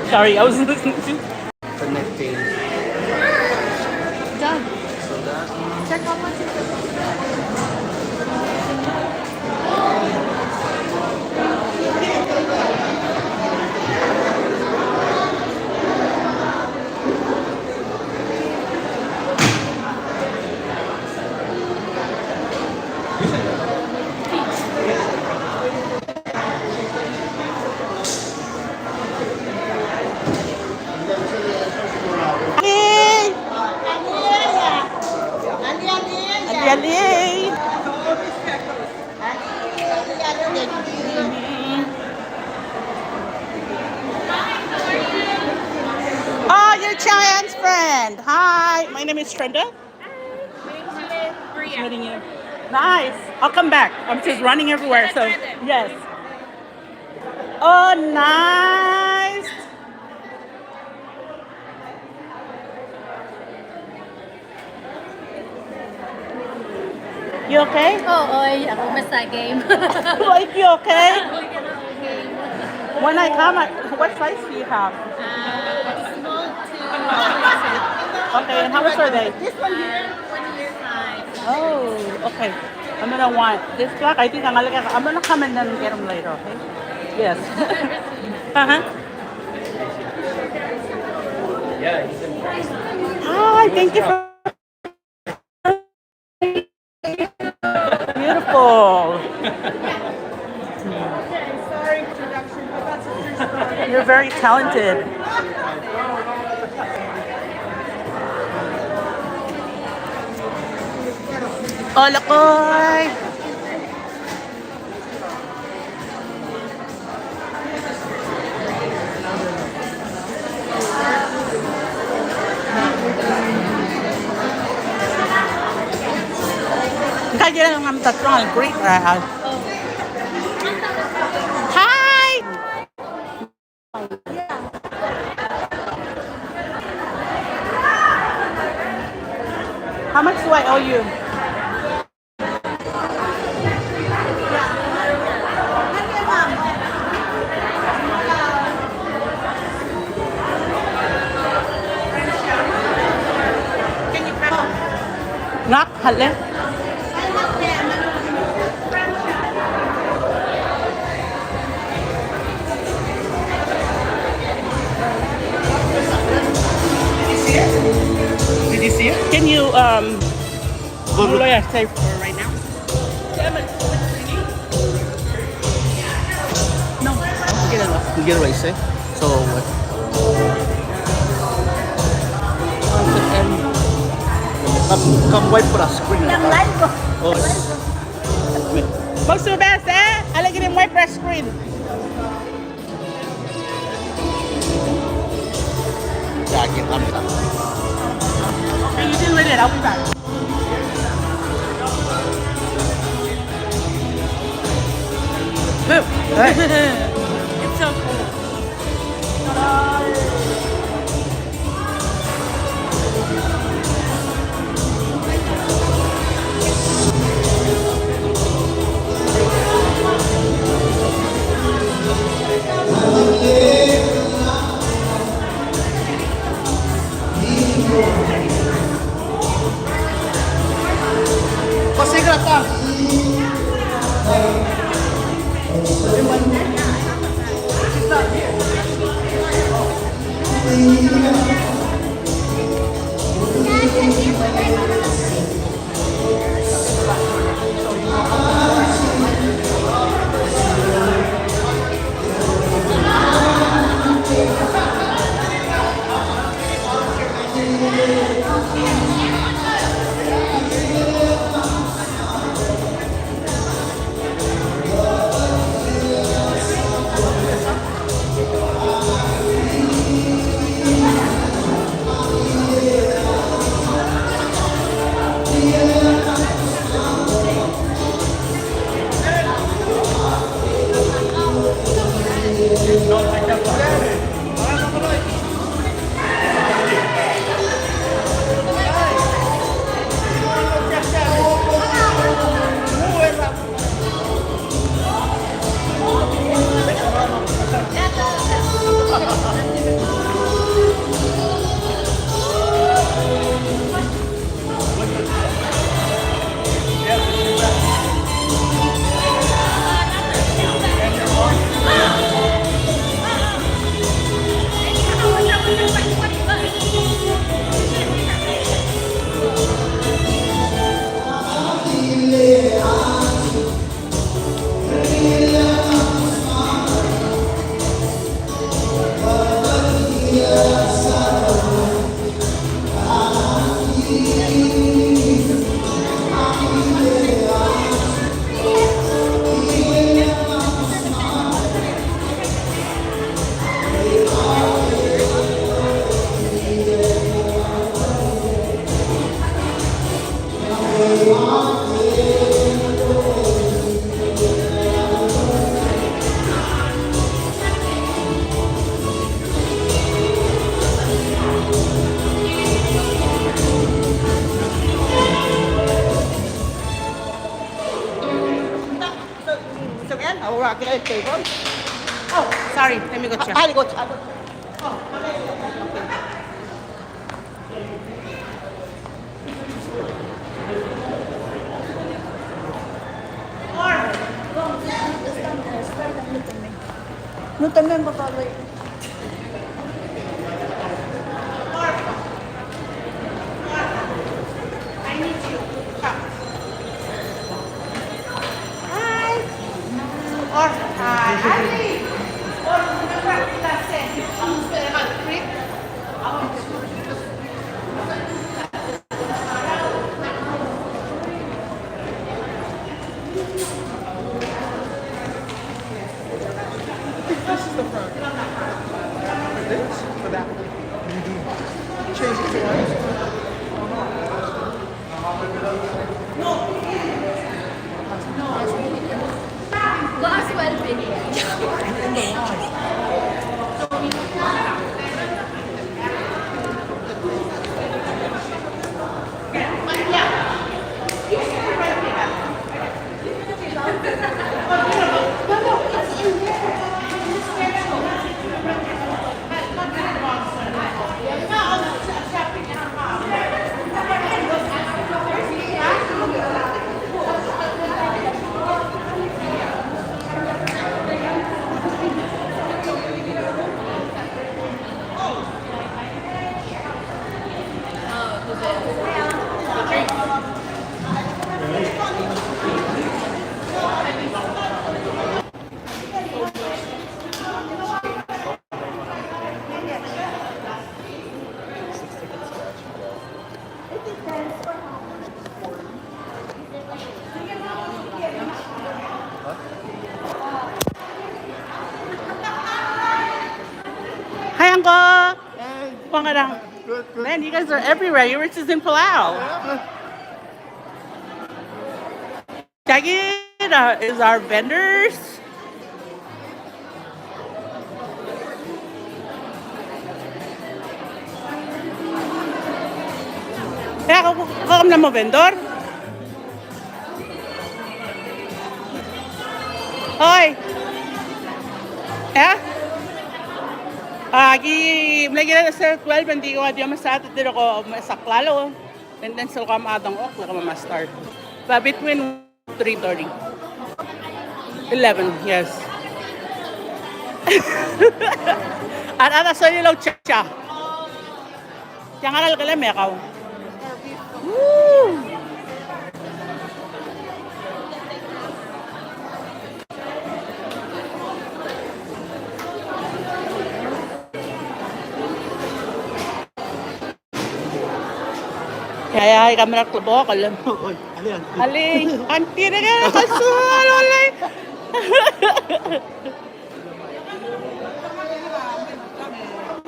Sorry, I was listening to. Connecting. Done. So that. Check how much is it. Hey! Ali! Oh, you're Cheyenne friend. Hi, my name is Trenda. Meeting you. Nice. I'll come back. I'm just running everywhere. So yes. Oh, nice. You okay? Oo, ako basta game. Like you okay? Game. When I come, what size do you have? Small to Okay, and how much are they? 1 year size. Oh, okay. I'm gonna want this black. I think I'm gonna come and then get them later. Okay. Yes. Uh-huh. Yeah. Hi, thank you for beautiful. You're very talented. Hola, Koy. Kaya lang ang tatlong great Hi! How much do I owe you? Ngak, hali. Did you see it? Can you Go look. lawyer say for right now? No. Get it off. You get what I say? So what? Come wipe for us. Screen. Oh. Most of the best, eh? I like it in white press screen. Jacket. And you deal with it. I'll be back. It's so cool. Pasig rata. again? Or can I table? Oh, sorry. Let me go check. I go check. No también, papá. I need you. Come. Hi. Or, hi. Or, remember that said, vamos a dejar el trip. This is the front. For this? For that? Change it to white? Go as well, baby. Hi, Uncle. Hey. Pangarang. Good, good. Man, you guys are everywhere. You were just in Palau. Jagged is our vendors. Kaya ako na mo vendor. Hoy. Eh? Lagi na sa 12, hindi ko adiyo masata dito ko masaklalo. And then so kam adang ok, laka ma-start. But between 3:30. 11, yes. At so yung cha. Yang alal kala mekaw. Woo! Kaya kami nagtubo, kalam. Oy, ano yan? Aling, auntie na ka, kasuhan, walay.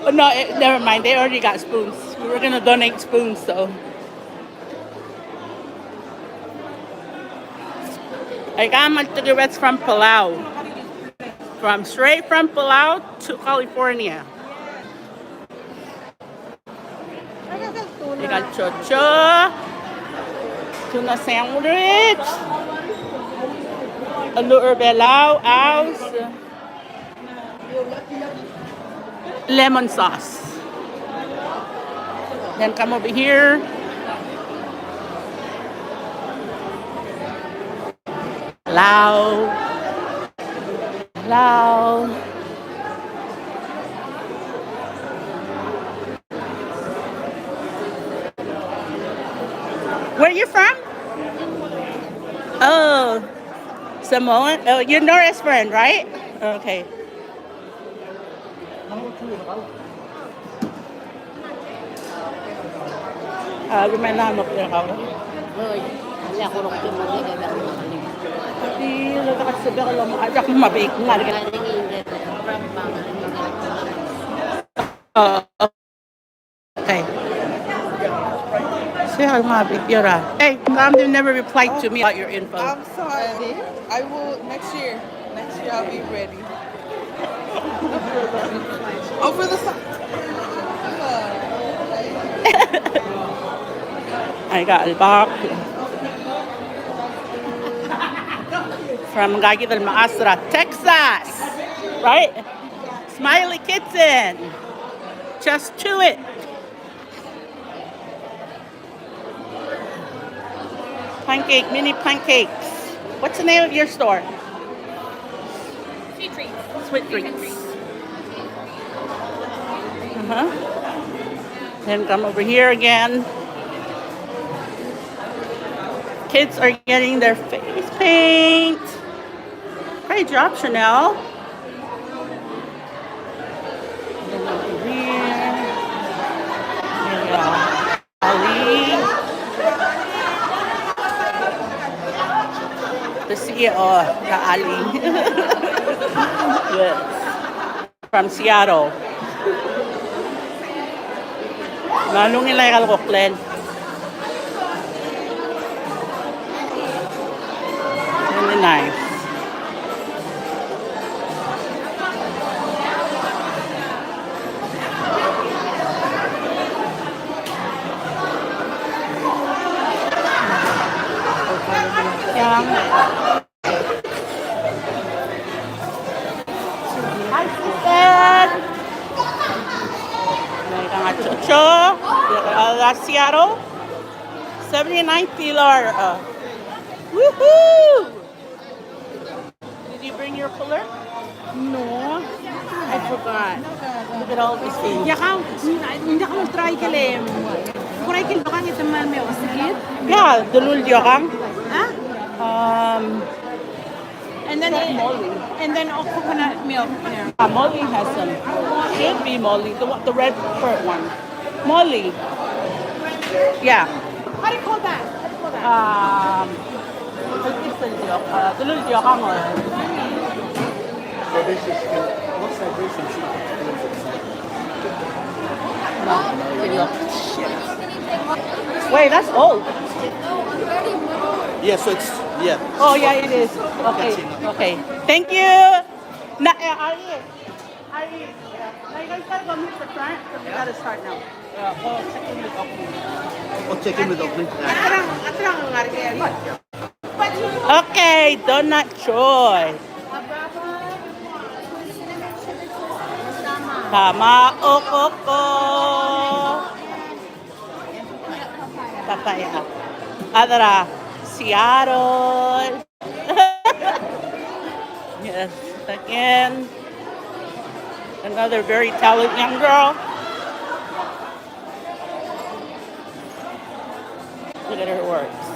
Oh, no, never mind. They already got spoons. We were gonna donate spoons, so. I got my cigarettes from Palau. Straight from Palau to California. I got chocho, tuna sandwich, a little belao, aus, lemon sauce. Then come over here. Lao. Where you from? Oh, Samoan. Oh, you're Nora's friend, right? Okay. Gumanamok na ako. Hoy, hindi ako rin ito mag-ibig ako makalim. Pati, nagkakasabi ko lang, ay, ako mabake nga. Galing hindi. From Okay. See how mabake yun ah. Hey, you never replied to me about your info. I'm sorry. I will next year. Next year I'll be ready. Oh, for the I got albak. from Gagi del Maastra, Texas. Right? Smiley Kitchen. Just to it. Pancake, mini pancakes. What's the name of your store? Sweet treats. Sweet Treats. Uh-huh. Then come over here again. Kids are getting their face paint. Great job, Chanel. Then over here. There we go. Ali. The CEO, the Ali. Yes. From Seattle. Lalong nila yung Glen. Really nice. Yeah. Hi, sister. Meron nga chocho. Seattle. 79 Pilar. Woohoo! Did you bring your cooler? No. I forgot. Look at all these things. Hindi ako mag-tricycle eh. Tricycle ba kang itaman may sakit? Yeah, dulul kang. Ha? And then Molly. coconut milk. Yeah. Molly has some. Should be Molly. The red shirt one. Molly. Yeah. How do you call that? Dulul kang or. So this is, looks like this is Wait, that's old. yeah, so it's, yeah. Oh yeah, it is. Okay, okay. Thank you. Na, Ari, now you guys gotta go meet the client, so we gotta start now. Go check in with Oakley. Oh, check in with Oakley. Okay, Donut Joy. Tama, okoko. Papaya. Adara, Seattle. Yes, again. Another very talented young girl. Look at her works.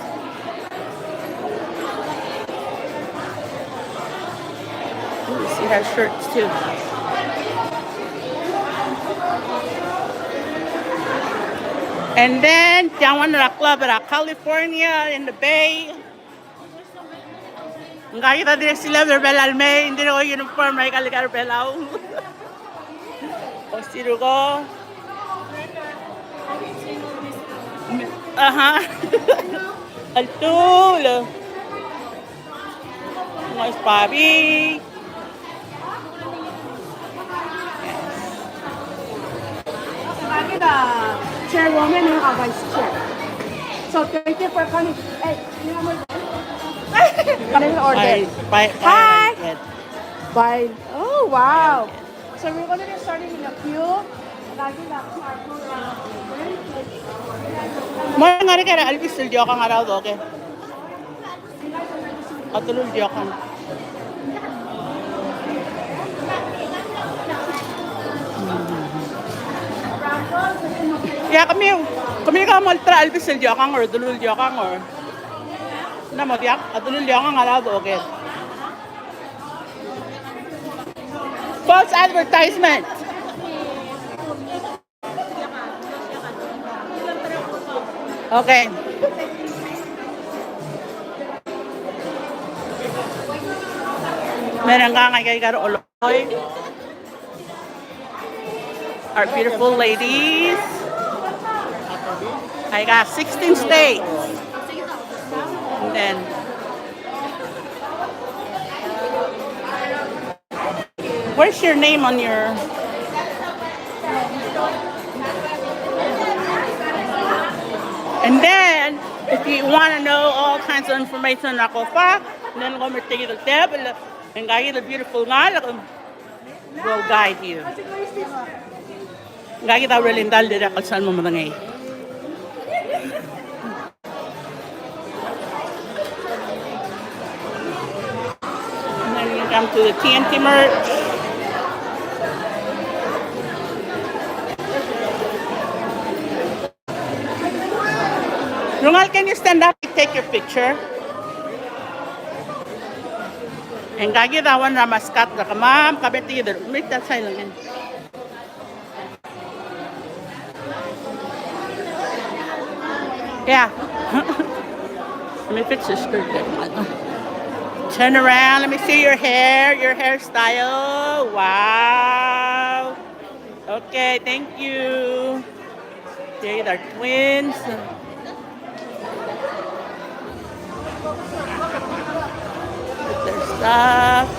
Ooh, she has shirts too. And then down one of the club at California in the Bay. Ang kakita din sila Berbel Alme, hindi na ko uniform, may kalikar Belaw. O sino ko? Aha. Altul. Mga Pabi. Lagi the chairwoman and a vice chair. So thank you for coming. Hey, you know what? Can I order? Hi. Bye. Oh wow. So we're gonna be starting in a queue. Lagi the QR code. Mga nga rin kaya Alvis, tulyo ka nga raw, okay? Katulul diyo ka. Ya kami ka maltra Alvis, tulyo ka or dulul diyo ka or. Na mo diyak, katulul diyo ka nga raw, okay? False advertisement. Okay. Meron ka ngay kay Karo Oloy. Our beautiful ladies. I got 16 states. And then where's your name on your And then, if you want to know all kinds of information on Aquafa, then I'm going to take you to the table and guide you the beautiful nga. Will guide you. Guide kita relindal dito kung saan mo matangay. And then you come to the TNT merch. Rungal, can you stand up and take your picture? And gagi dawan na maskat na kamam kabeti yun. Make that sign lang yan. Yeah. Let me fix your skirt there. Turn around. Let me see your hair, your hairstyle. Wow. Okay, thank you. Okay, they're twins. Their stuff.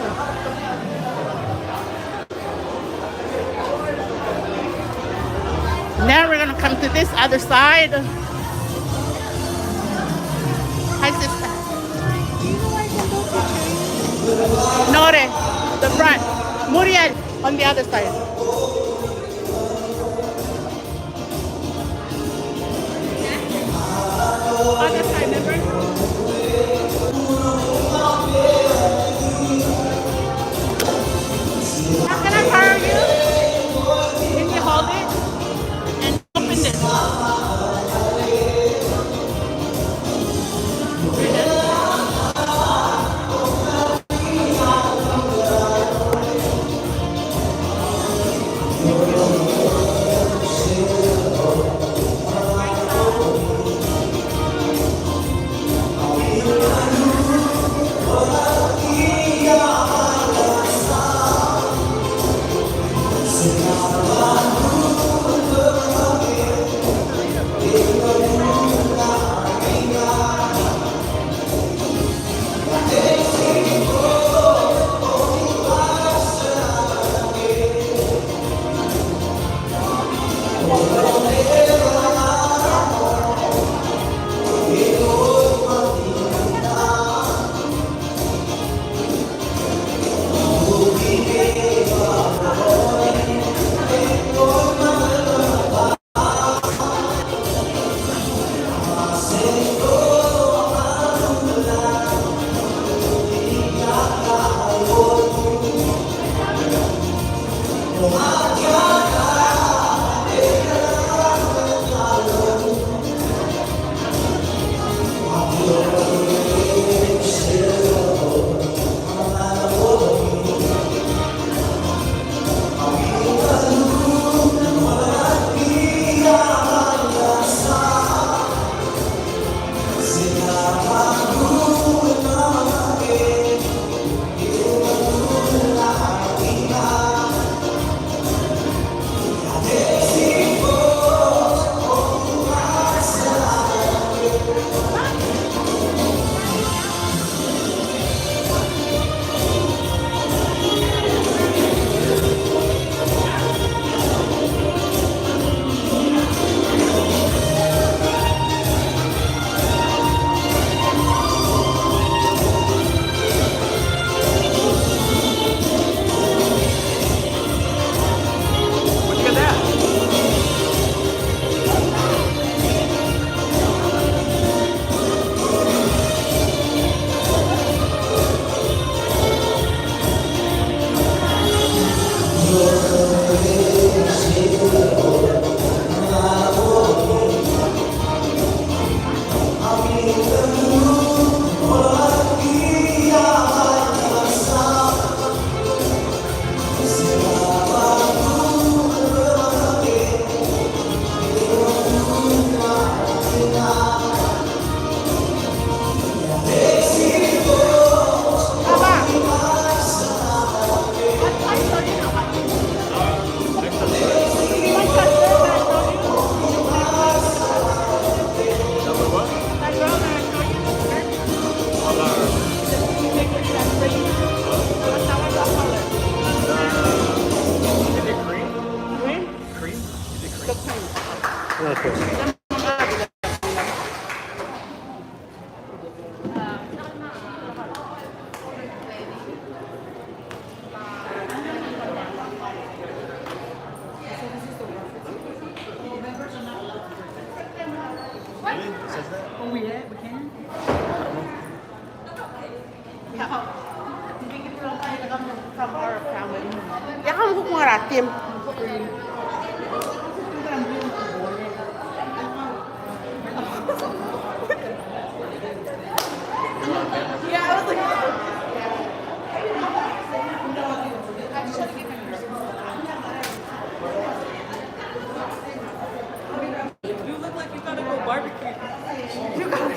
Now we're gonna come to this other side. Hi, sister. Nore, the front. Muriel on the other side. Other side, remember? How can I borrow you? Can you hold it? And open this. from our family. Ya kamu kung ngaratim. Yeah, I was like. You look like you gotta go barbecue. You got it.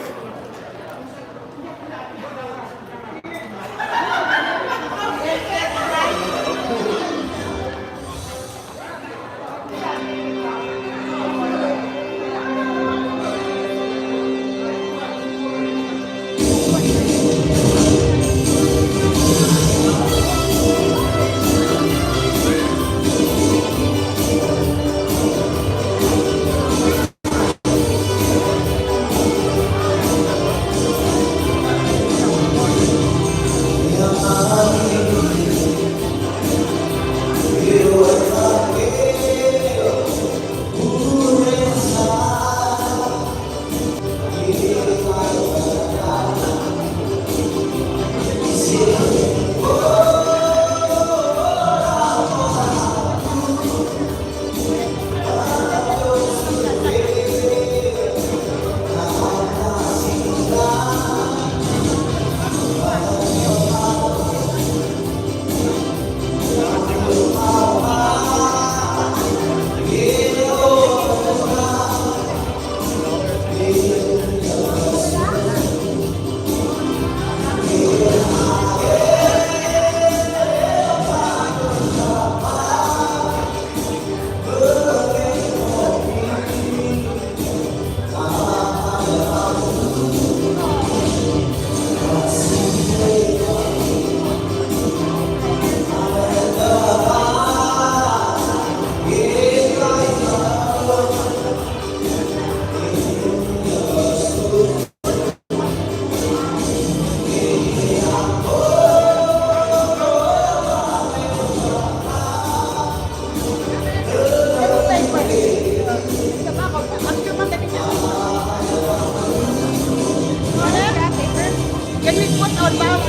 Can we put on bound?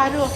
Aduh.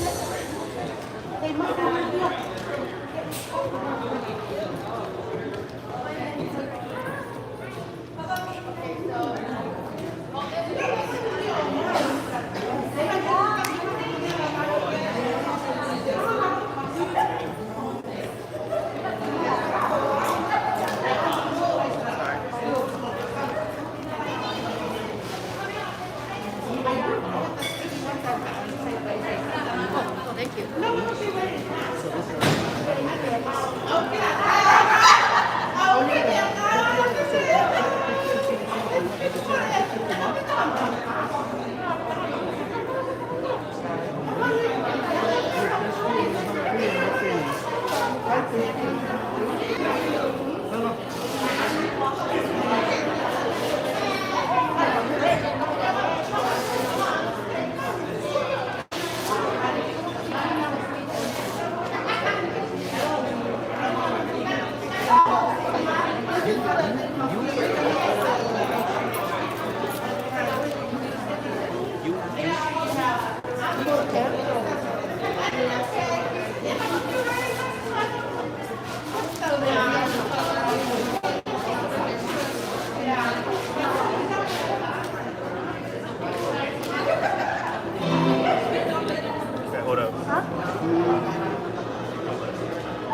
Okay, hold up.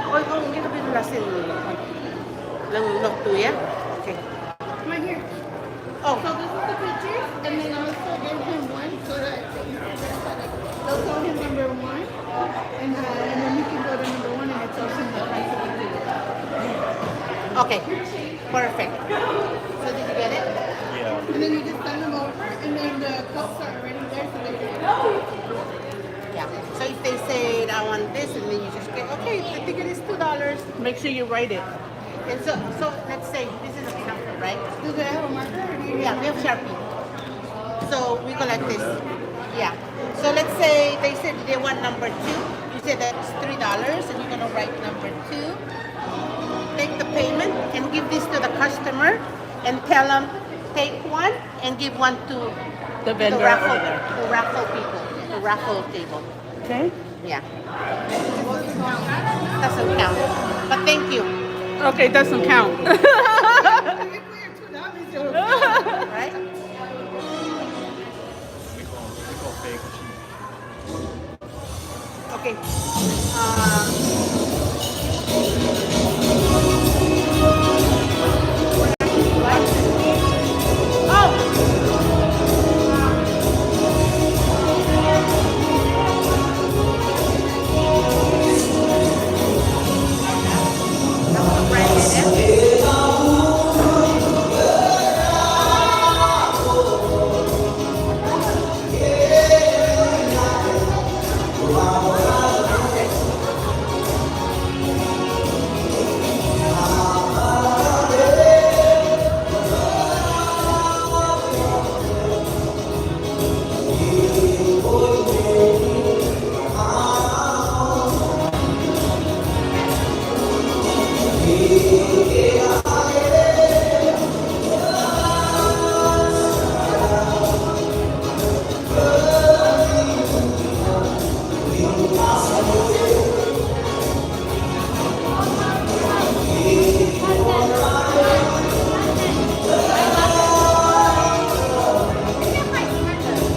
Oh, hindi ka pinulasin. Lang noktuya? Okay. Right here. Oh. So this is the picture, and then also give him one so that they'll tell him number one, and then you can go to number one, and it tells him the price of the ticket. Okay. Perfect. So did you get it? Yeah. And then you just send them over, and then the cups are already there, so they can. Yeah. So if they say I want this, and then you just get, okay, the ticket is $2. Make sure you write it. And so let's say this is a counter, right? Do they have a marker? Or do you Yeah, we have Sharpie. So we go like this. Yeah. So let's say they said they want number 2. You said that's $3, and you're gonna write number 2. Take the payment and give this to the customer, and tell them take one and give one to The vendor raffle, over there. the raffle people, the raffle table. Okay. Yeah. Doesn't count. But thank you. Okay, doesn't count. Right? We call fake. Okay.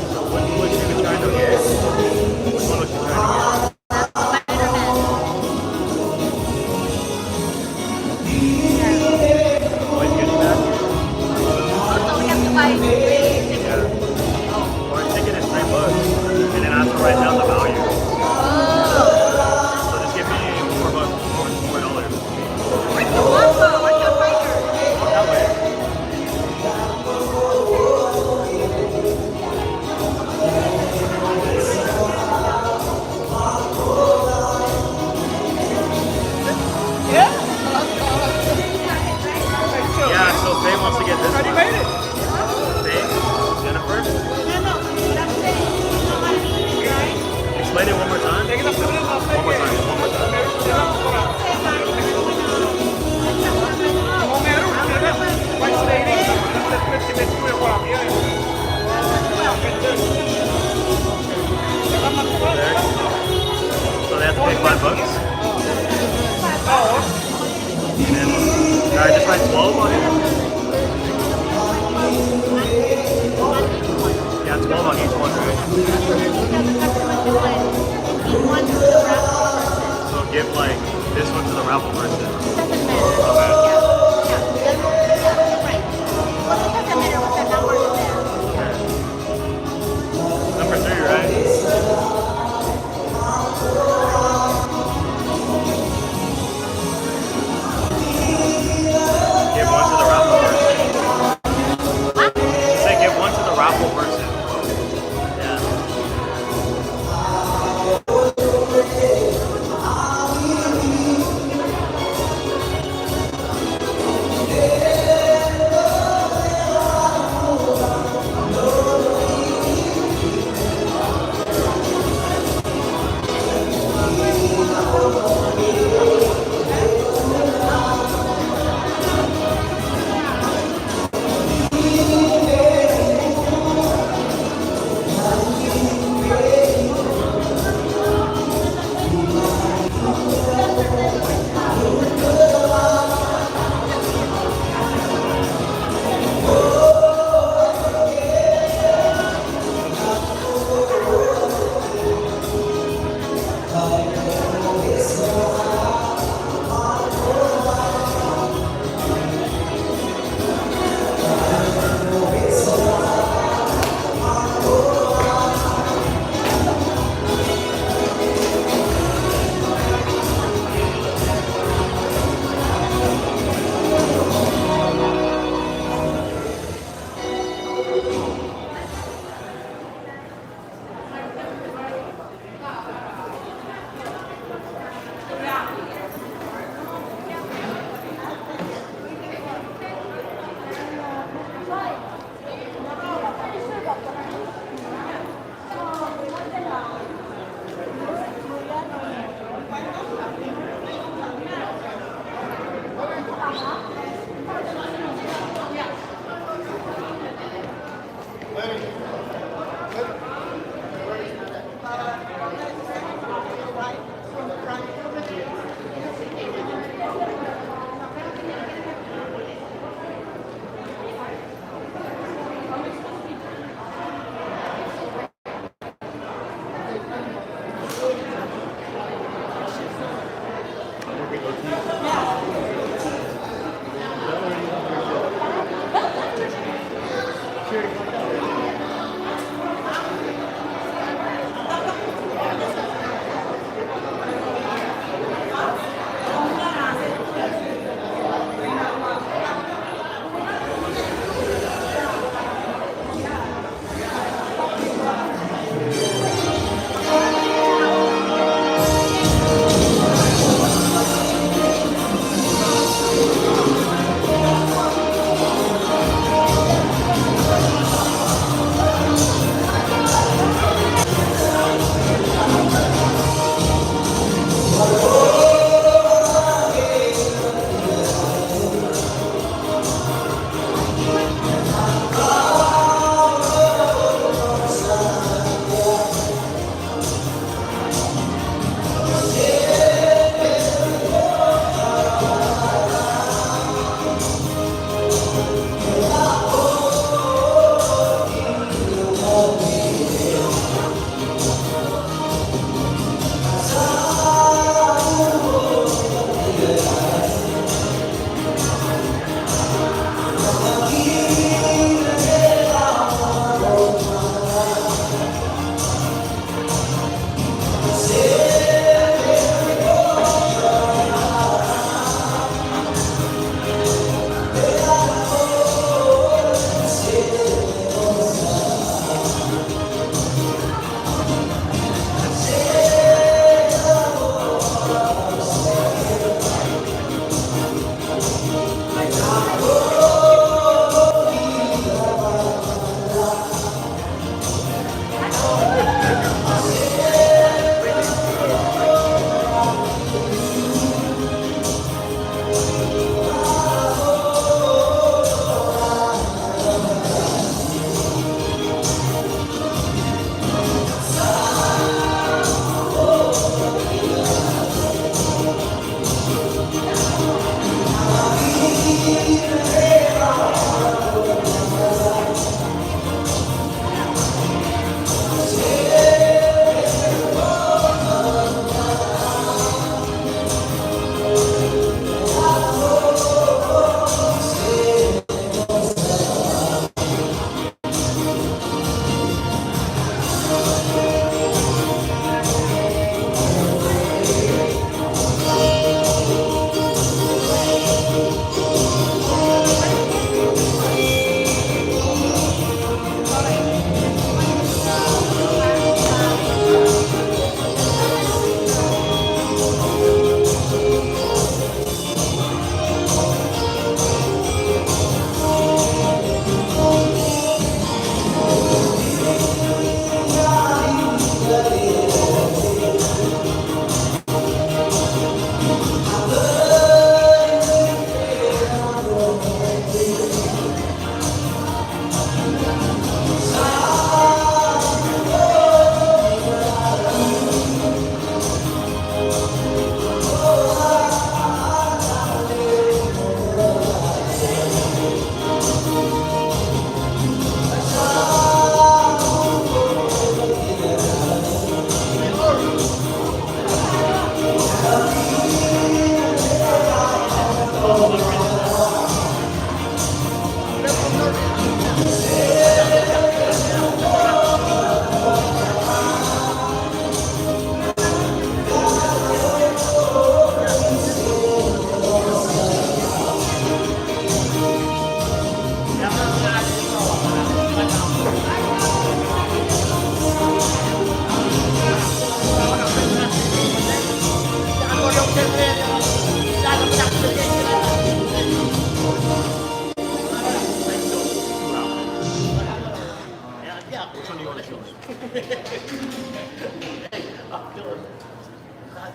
So what was you trying to get? Which one was you trying to get? Oh, it's getting back. Yeah. Or a ticket is $3, and then I have to write down the value. So just give me $4, $4. That way. Yeah, so Faye wants to get this one. Faye? Jennifer? Explain it one more time. One more time. One more time. There. So they have to pay $5. And then, I just write 12 on it. Yeah, 12 on each one, right? So give like this one to the raffle person. Okay. Number 3, right?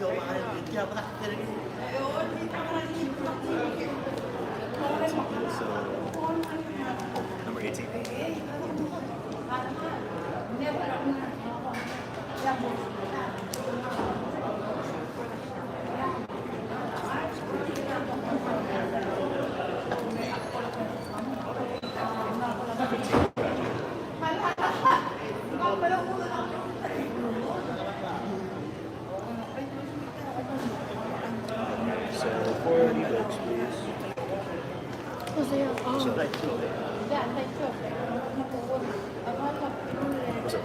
So, number 18. So, 40 bucks, please. So, like, what's up?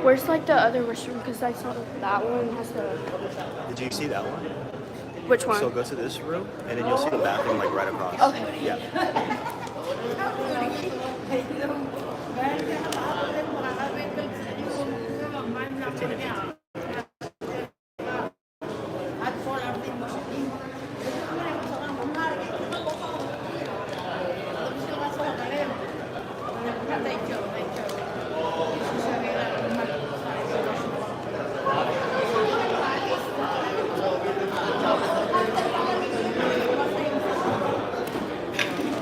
Where's like the other restroom? Because I saw that one has the. Did you see that one? Which one? So go to this room, and then you'll see the bathroom like right across. Okay. Yeah.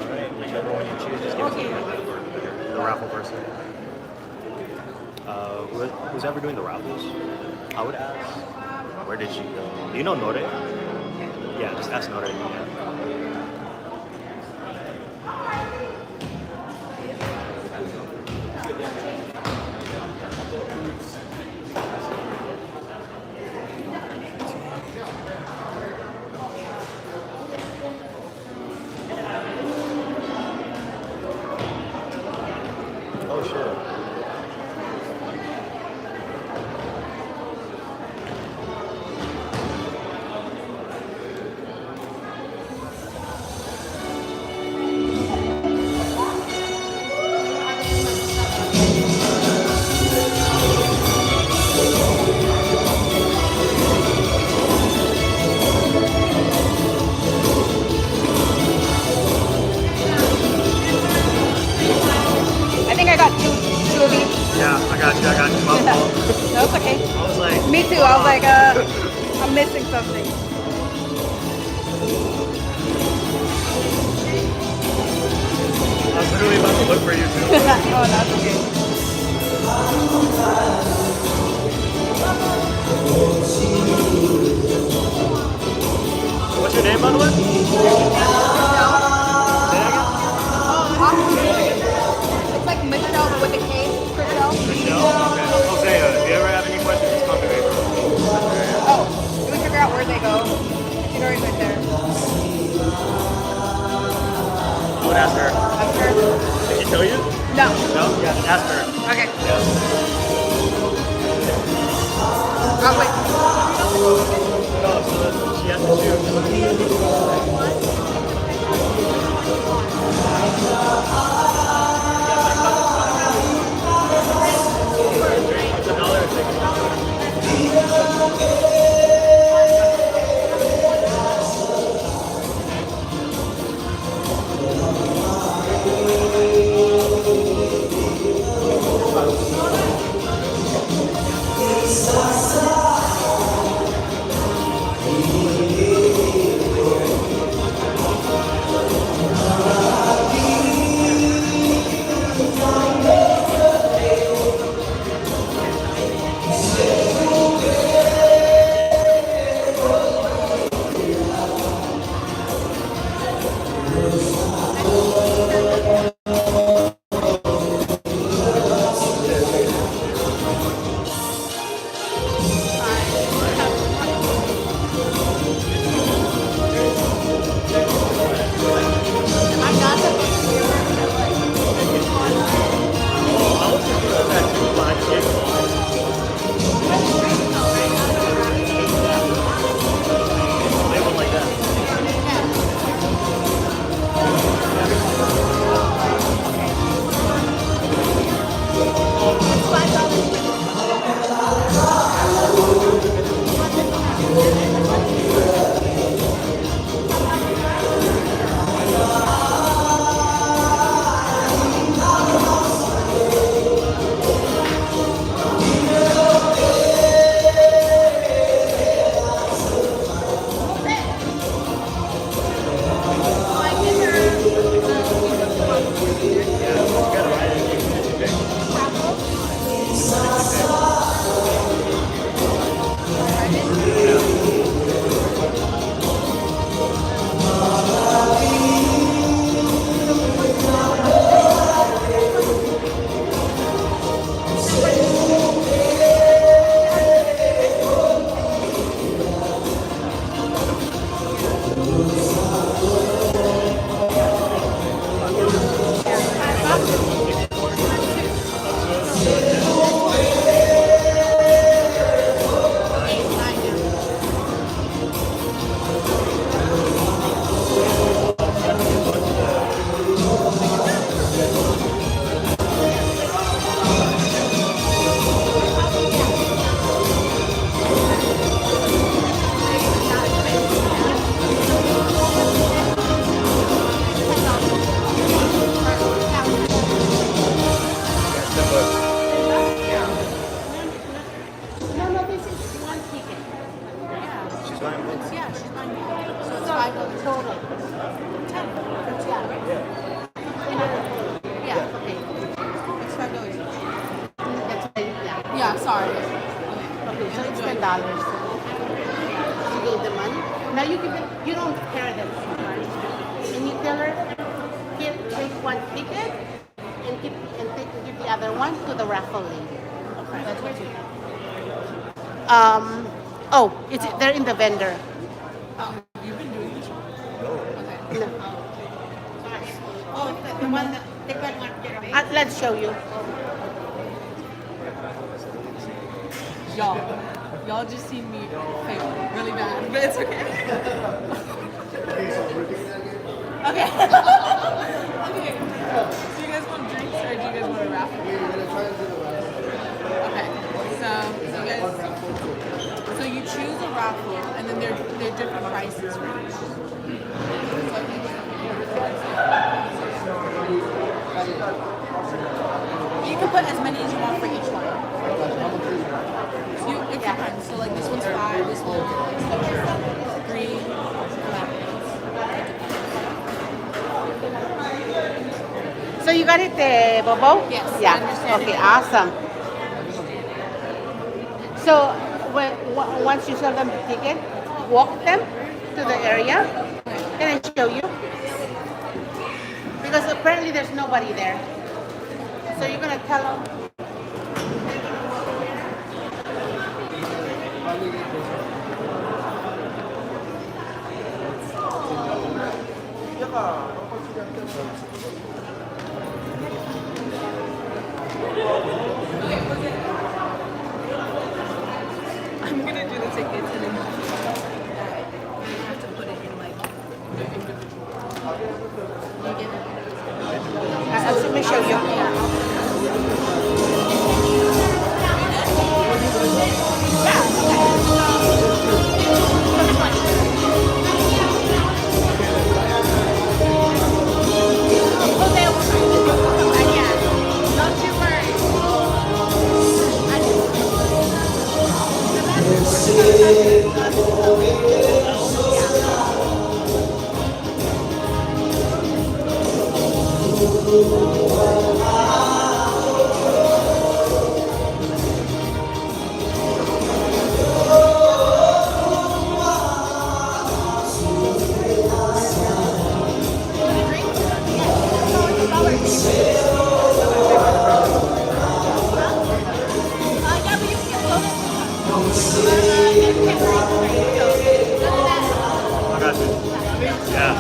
Alright, whichever one you choose, just give it to the raffle person. Who's ever doing the raffles? I would ask, where did she go? Do you know Nore? Yeah, just ask Nore. Yeah. Oh, sure. I think I got two of each. Yeah, I got you. My fault. No, it's okay. I was like, Me too. I was like, I'm missing something. I was literally about to look for you too. Oh, that's okay. What's your name, by the way? Say that It's like Michelle with a K. Michelle. again? Michelle? Okay. Hosea, if you ever have any questions, just come to me. Oh, do we figure out where they go? She's already been there. I would ask her. That's her. Did she tell you? No. No? Yeah, just ask her. Okay. Yeah. Oh, wait. No, so she has to It's $1 ticket. She's buying both. Yeah, she's buying it. So it's $5 total. 10. Yeah. Okay. It's $5 each. Yeah, sorry. Okay, so it's $10. You gave the money. Now you give it. You don't carry them. And you tell her, here, take one ticket and give the other one to the raffle lady. Okay. That's what you do. They're in the vendor. You've been doing this? Okay. No. Oh, the one that they got one there. Let's show you. Y'all just seen me fail really bad, but it's okay. Okay. Okay. Do you guys want drinks or do you guys want a raffle? Okay. So you choose a raffle and then they're different prices for each. You can put as many as you want for each one. It depends. So like this one's 5, this one's 3, 11. So you got it, Bobo? Yes, I Yeah. understand Okay, it. awesome. So once you sell them the ticket, walk them to the area. Can I show you? Because apparently there's nobody there. So you're gonna tell them. I'm gonna do the tickets and then you have to put it in like the individual. You get it. Let me show you. I got you. Yeah.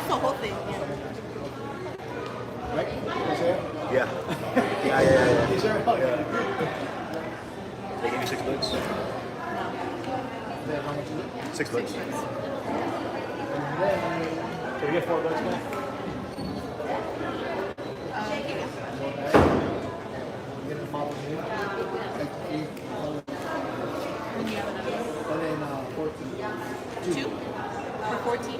That's the whole thing. Yeah. Right? Is there? Yeah. Yeah. Is there? Okay. They give you $6. Then how much is it? $6. Can we get $4 back? Get a model here. Like 8, When you have another and then 14. two for 14.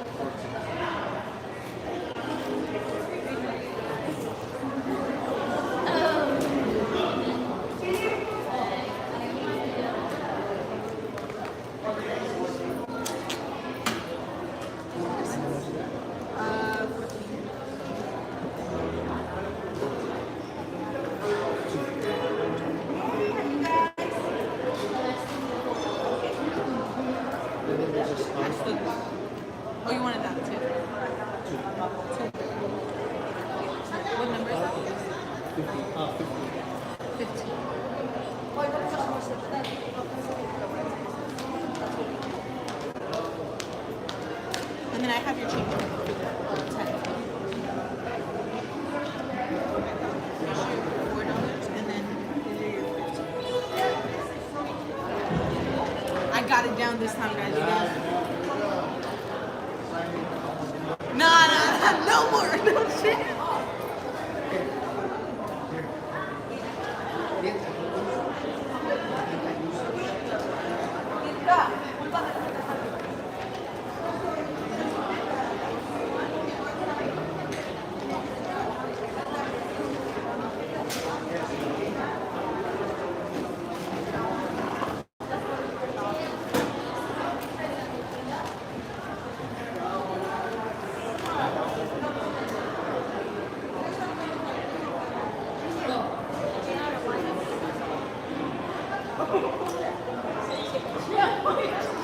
Oh, you wanted that too? Two. What number is that? 15. And then I have your change. 10. Here's your $4, and then here are your 15. I got it down this time, guys. You guys. Nah, no more. No shit.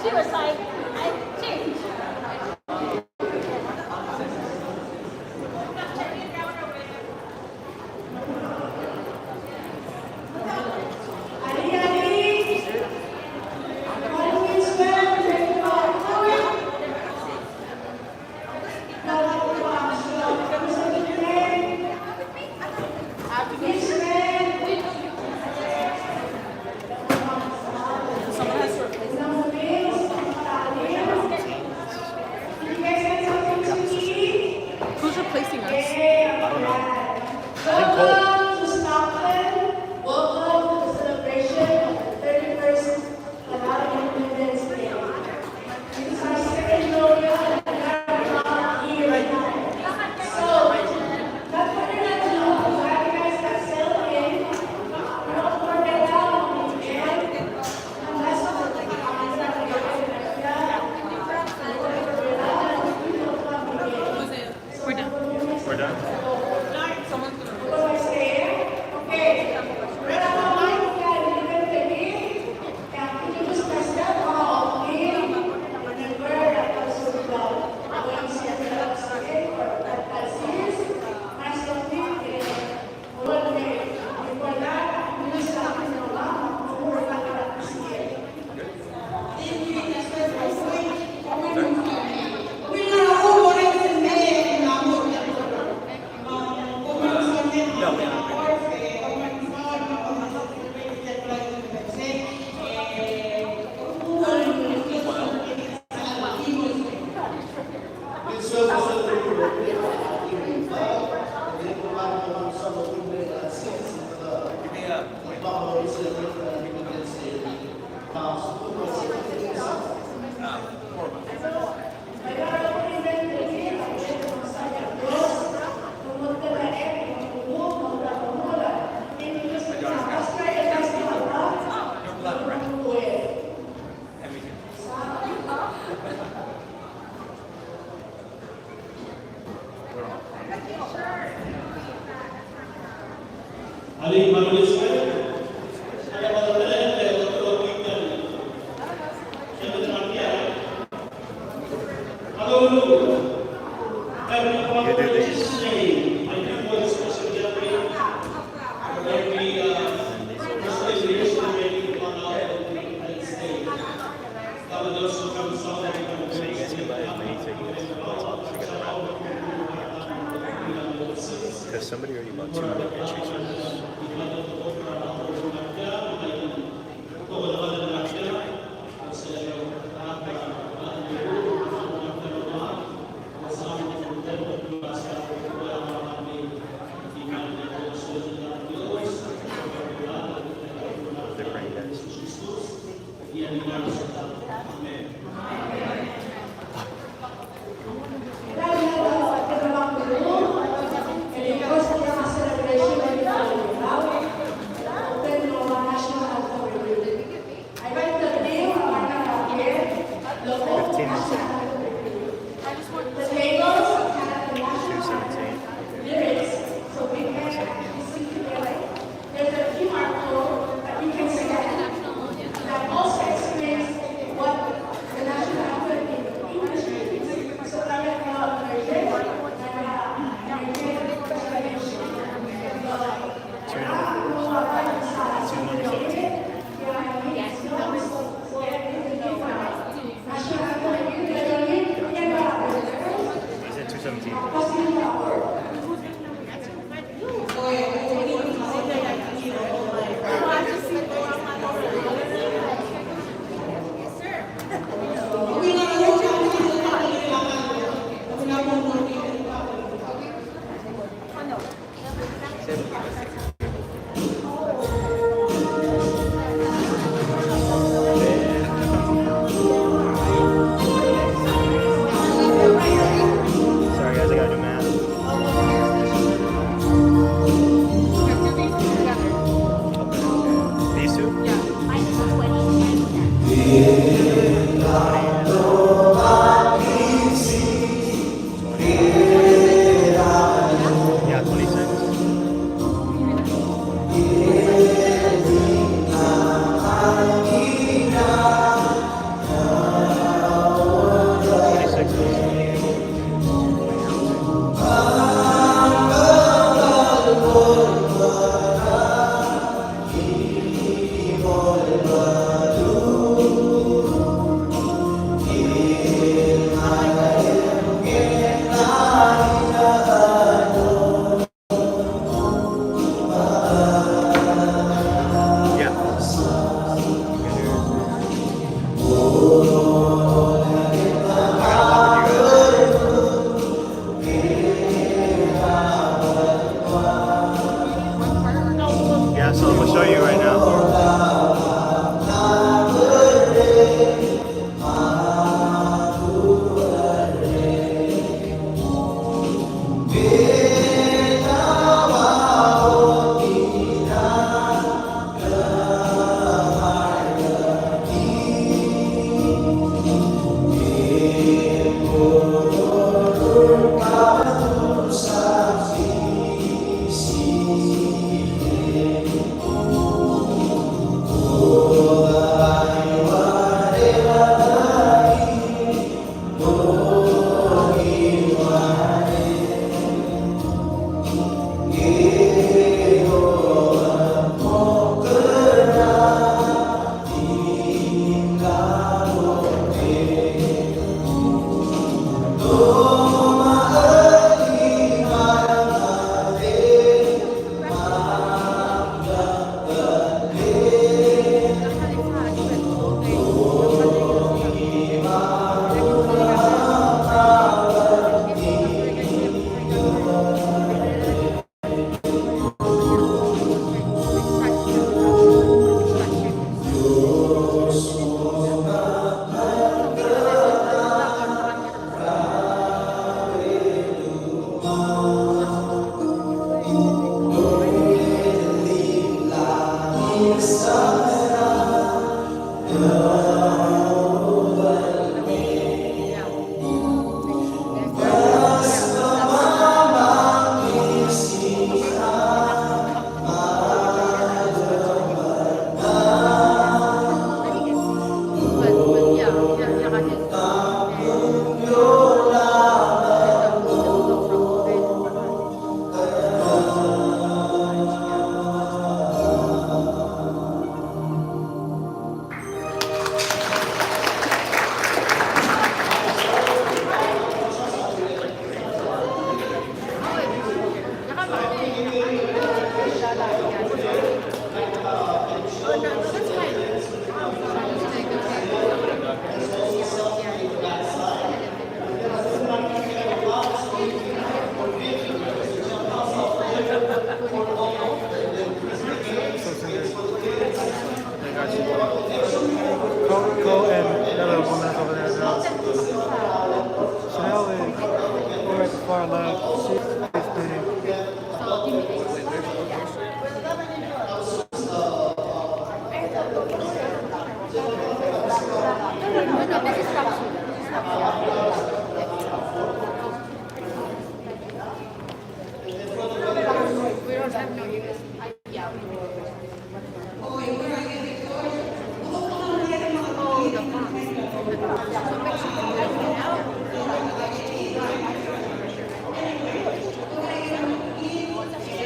She was like, I changed. Someone has to replace them. Who's replacing us? I don't know. I think Cole. Welcome to the celebration of the 31st Canadian Independence Day. This is our second Memorial here. So, that's what you're going to do. Glad you guys got settled in. We're not going to get down on the end. And that's what we're going We're done. We're done. Someone's gonna You do these. So you guys can buy as many tickets as possible to get around. Because somebody already bought 200 entries for this. They're praying, guys. Fifteen and 217. Two number 4s. Two number 17. He said 217. Sorry guys, I gotta do math. These two? -20. 20. Carla. So give me no, this is capsule. We don't have no US. Yeah. Oh, the box. So make sure you take it out.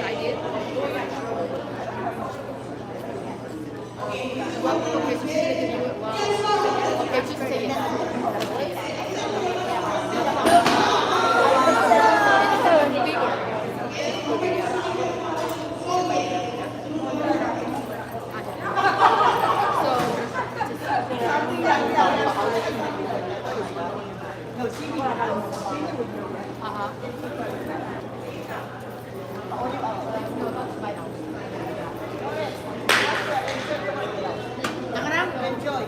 I did. Well, okay, so she didn't do it well. Okay, just say it.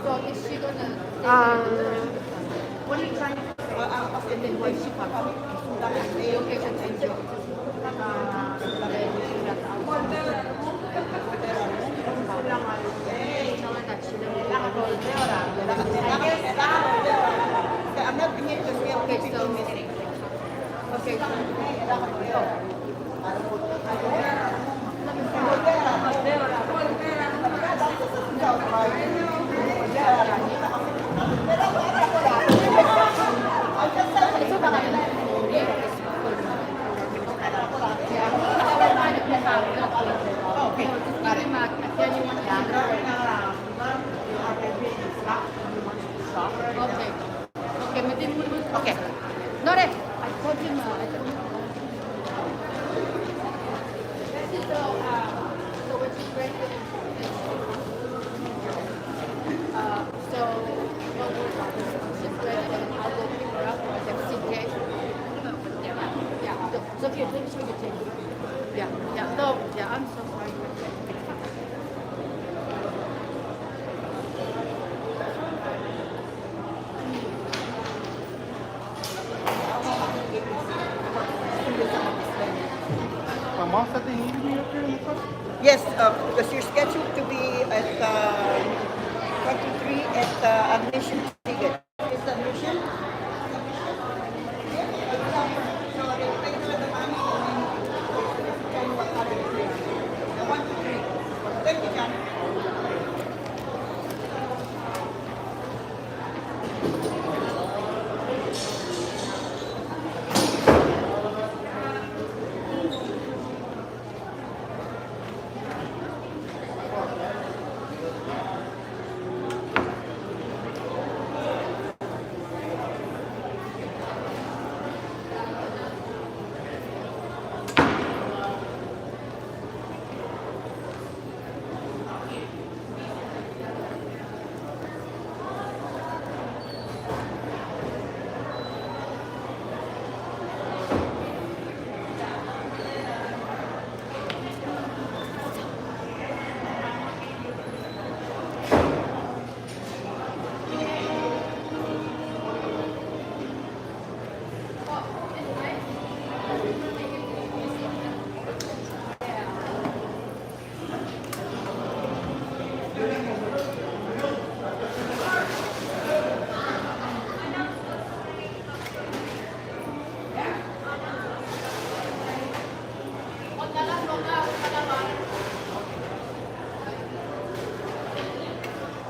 So is she gonna what are you trying to and then where she from? Location enjoy. Tell her that she okay, so okay. Okay, okay. Nore, I told him, this is so when she's ready so she's ready and I'll go pick her up at the CJ. Yeah, so here, let me show you thing. Yeah, no, yeah, I'm so sorry. Mom said they needed me up here in the front. Yes, because you're scheduled to be at 23 at admission ticket. Is the admission? Thank you, John.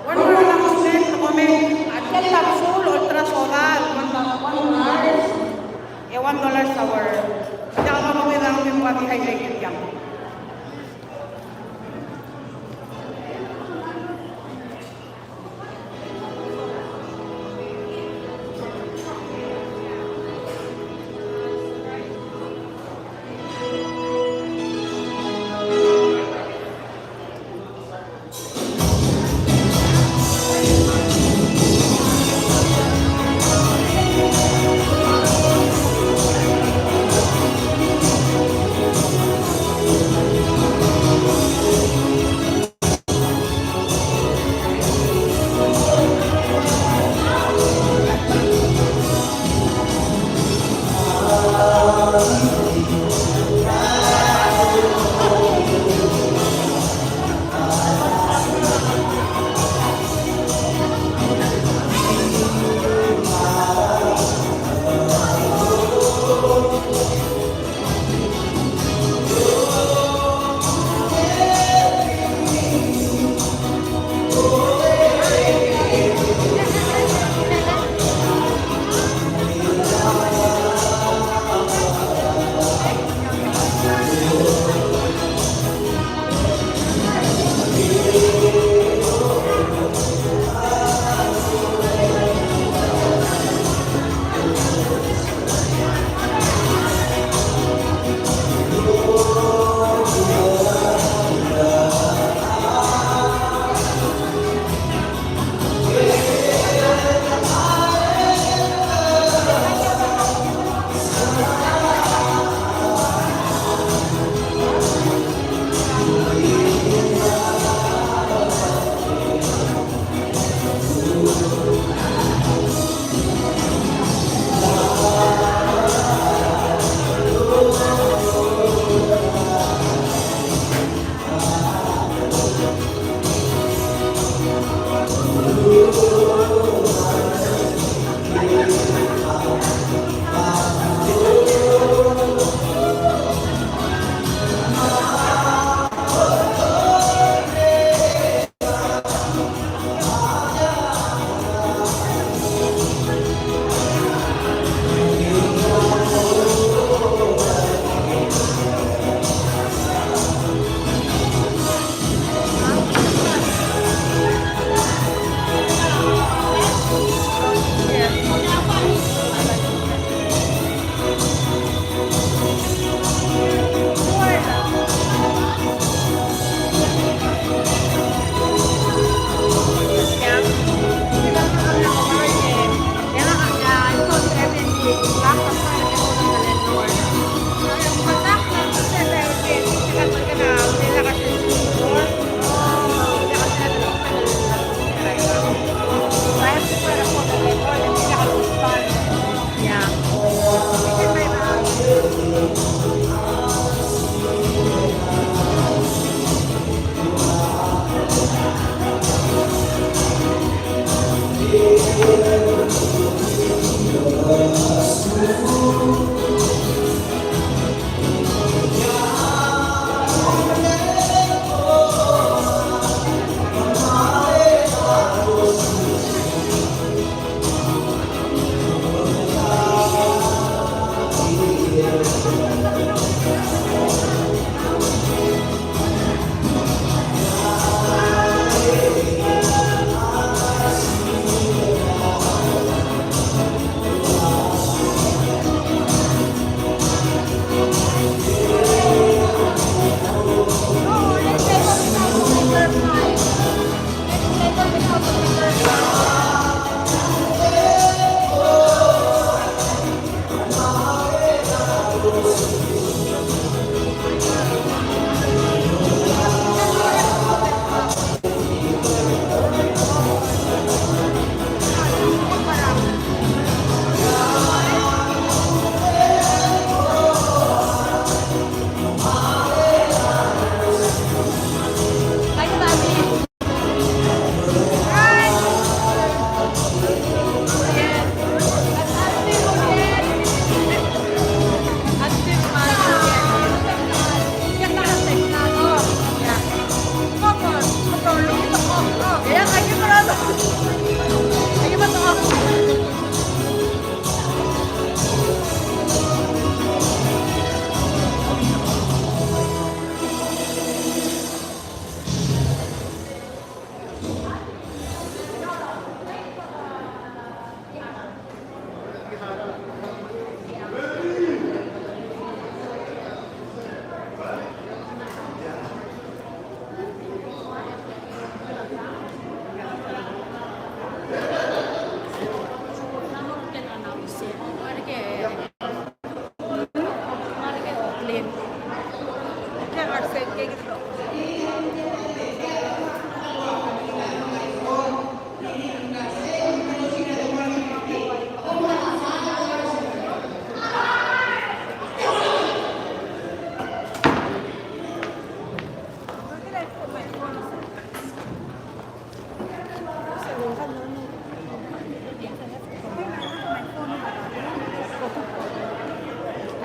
One more announcement to comment. Aquel capsule ultrasolar, $1 our. Hindi ako mawawala ng yung dehydrated yan.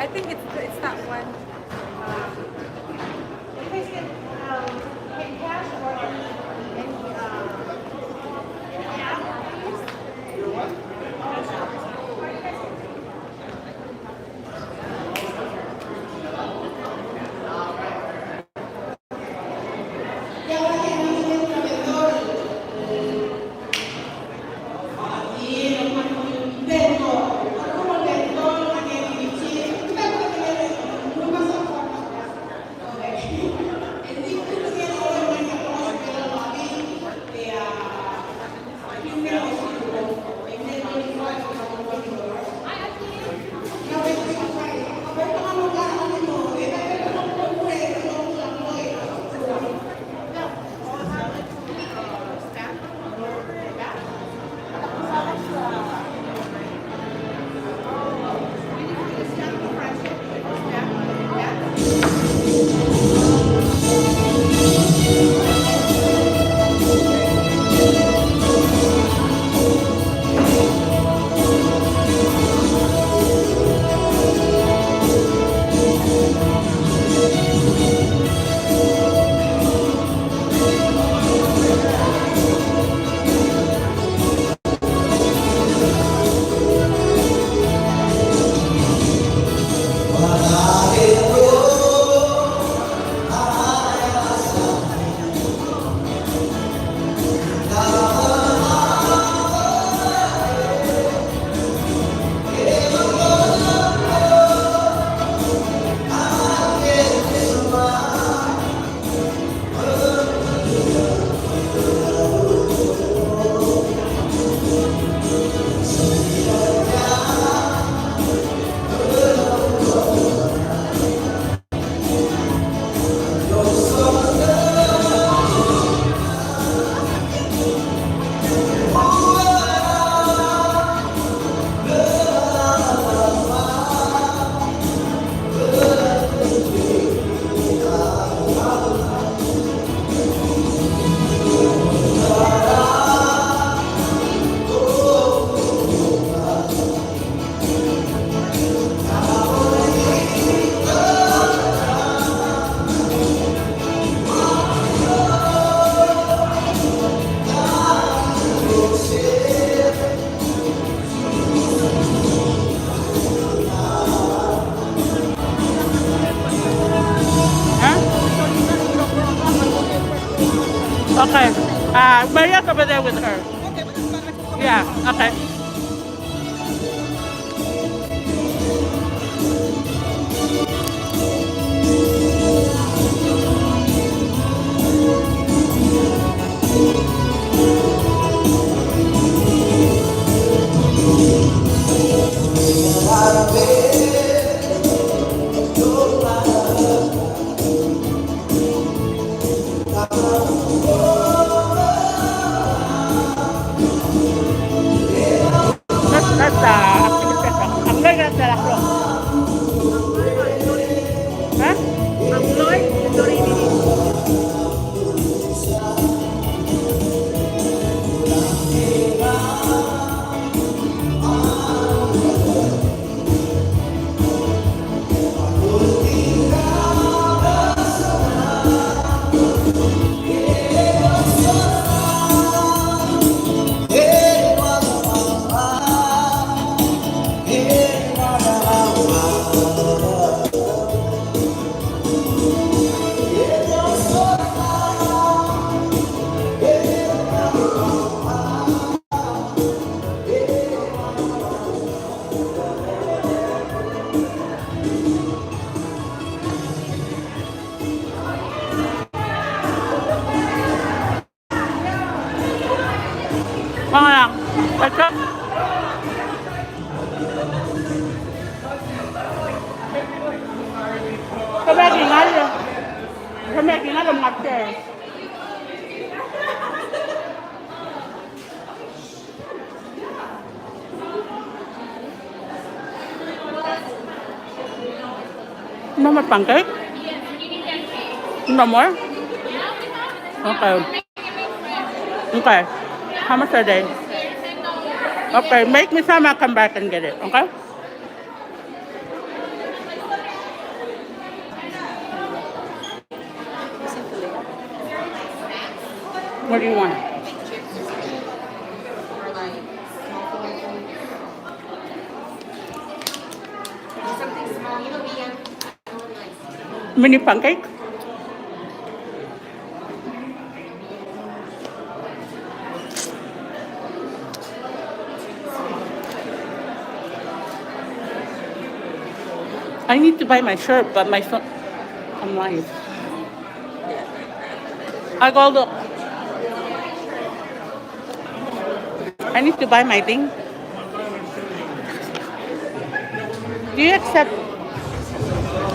I think it's that one. Okay. Maria's over there with her. Yeah, okay. That's activity. Ang loy na sa laklo. Ha? Ang Lloyd, ito rin ini. Mga lang. Ito. Kami kinalo. Kami kinalo mga chairs. No more pancake? No more? Okay. Okay. How much are they? Okay, make me some, I'll come back and get it, okay? What do you want? Something small, you know, medium. Mini pancake? I need to buy my shirt, but my phone, I'm live. I go look. I need to buy my thing. Do you accept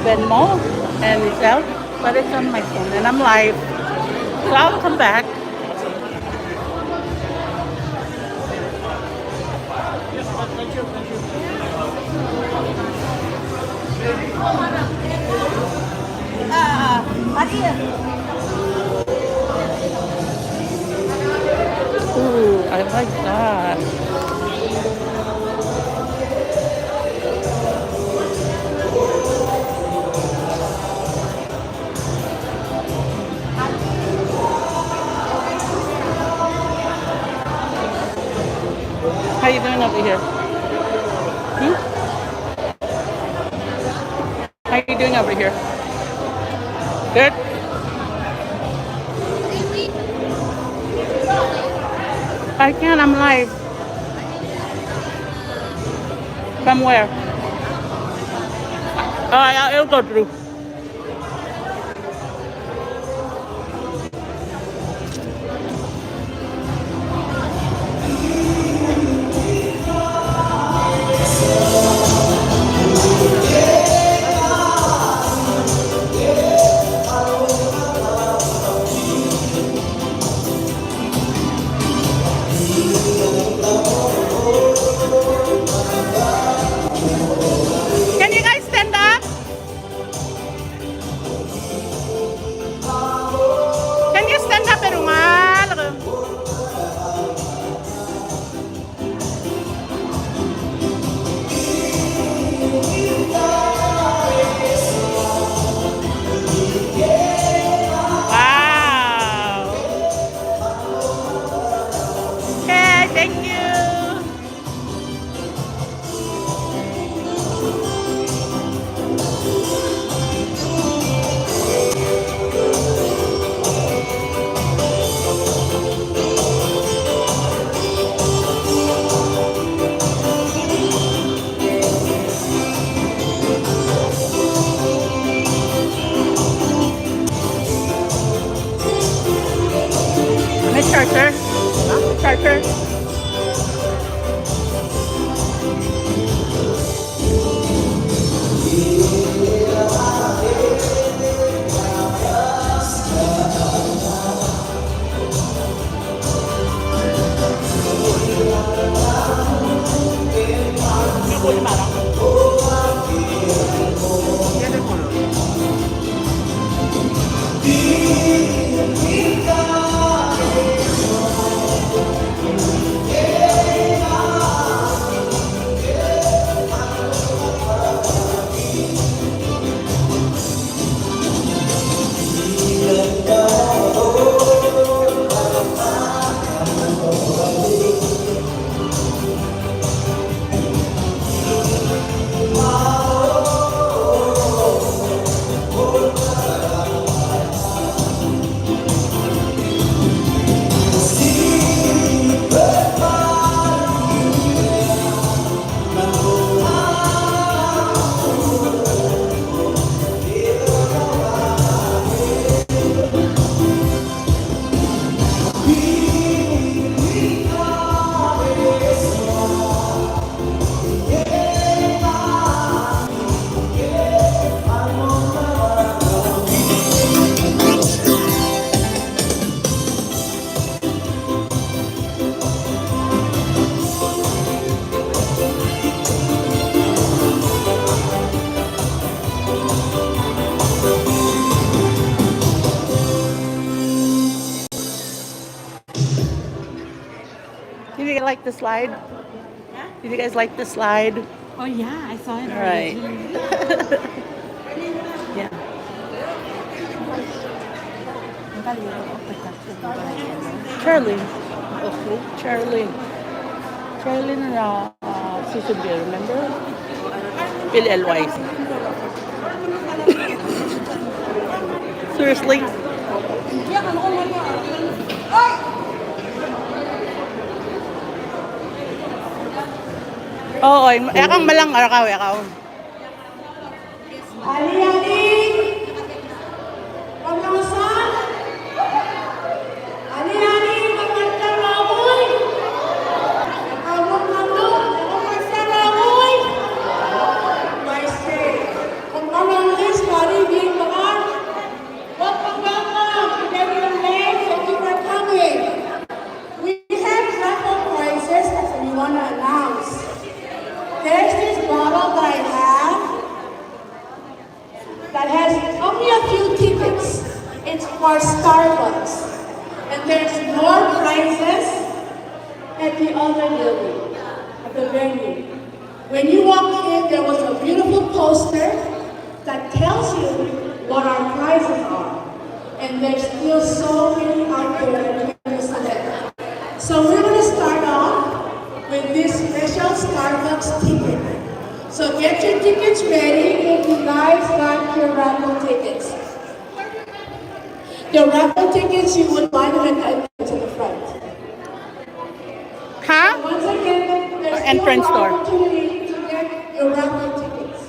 Venmo and Zelle? But it's on my phone and I'm live. So I'll come back. Ooh, I like that. How you doing over here? Hmm? How you doing over here? Good? I can't, I'm live. From where? Oh, it'll go through. Can you guys stand up? like the slide? Did you guys like the slide? Oh yeah, I saw it. All right. Yeah. Charlie. Okay, Charlie. Charlie na Susubir, remember? Bill Elwise. Seriously? Oo, akang malang arakaw, akaw. Ali, Ali! Pagkawasan! Ali, Ali! Pagkantarawoy! Nakawag na doon! Nakawagtarawoy! Maestre, kung anong list, pari, bilang bakan, welcome, everyone late, thank you for coming. We have raffle prizes that we want to announce. There's this bottle that I have that has only a few tickets. It's for Starbucks. And there's more prizes at the other building, at the venue. When you walk in, there was a beautiful poster that tells you what our prizes are. And there's still so many out there that you can select. So we're going to start off with this special Starbucks ticket. So get your tickets ready if you guys got your raffle tickets. The raffle tickets, you would buy them at the to the front. Huh? Once again, there's Entrance still door. an opportunity to get your raffle tickets.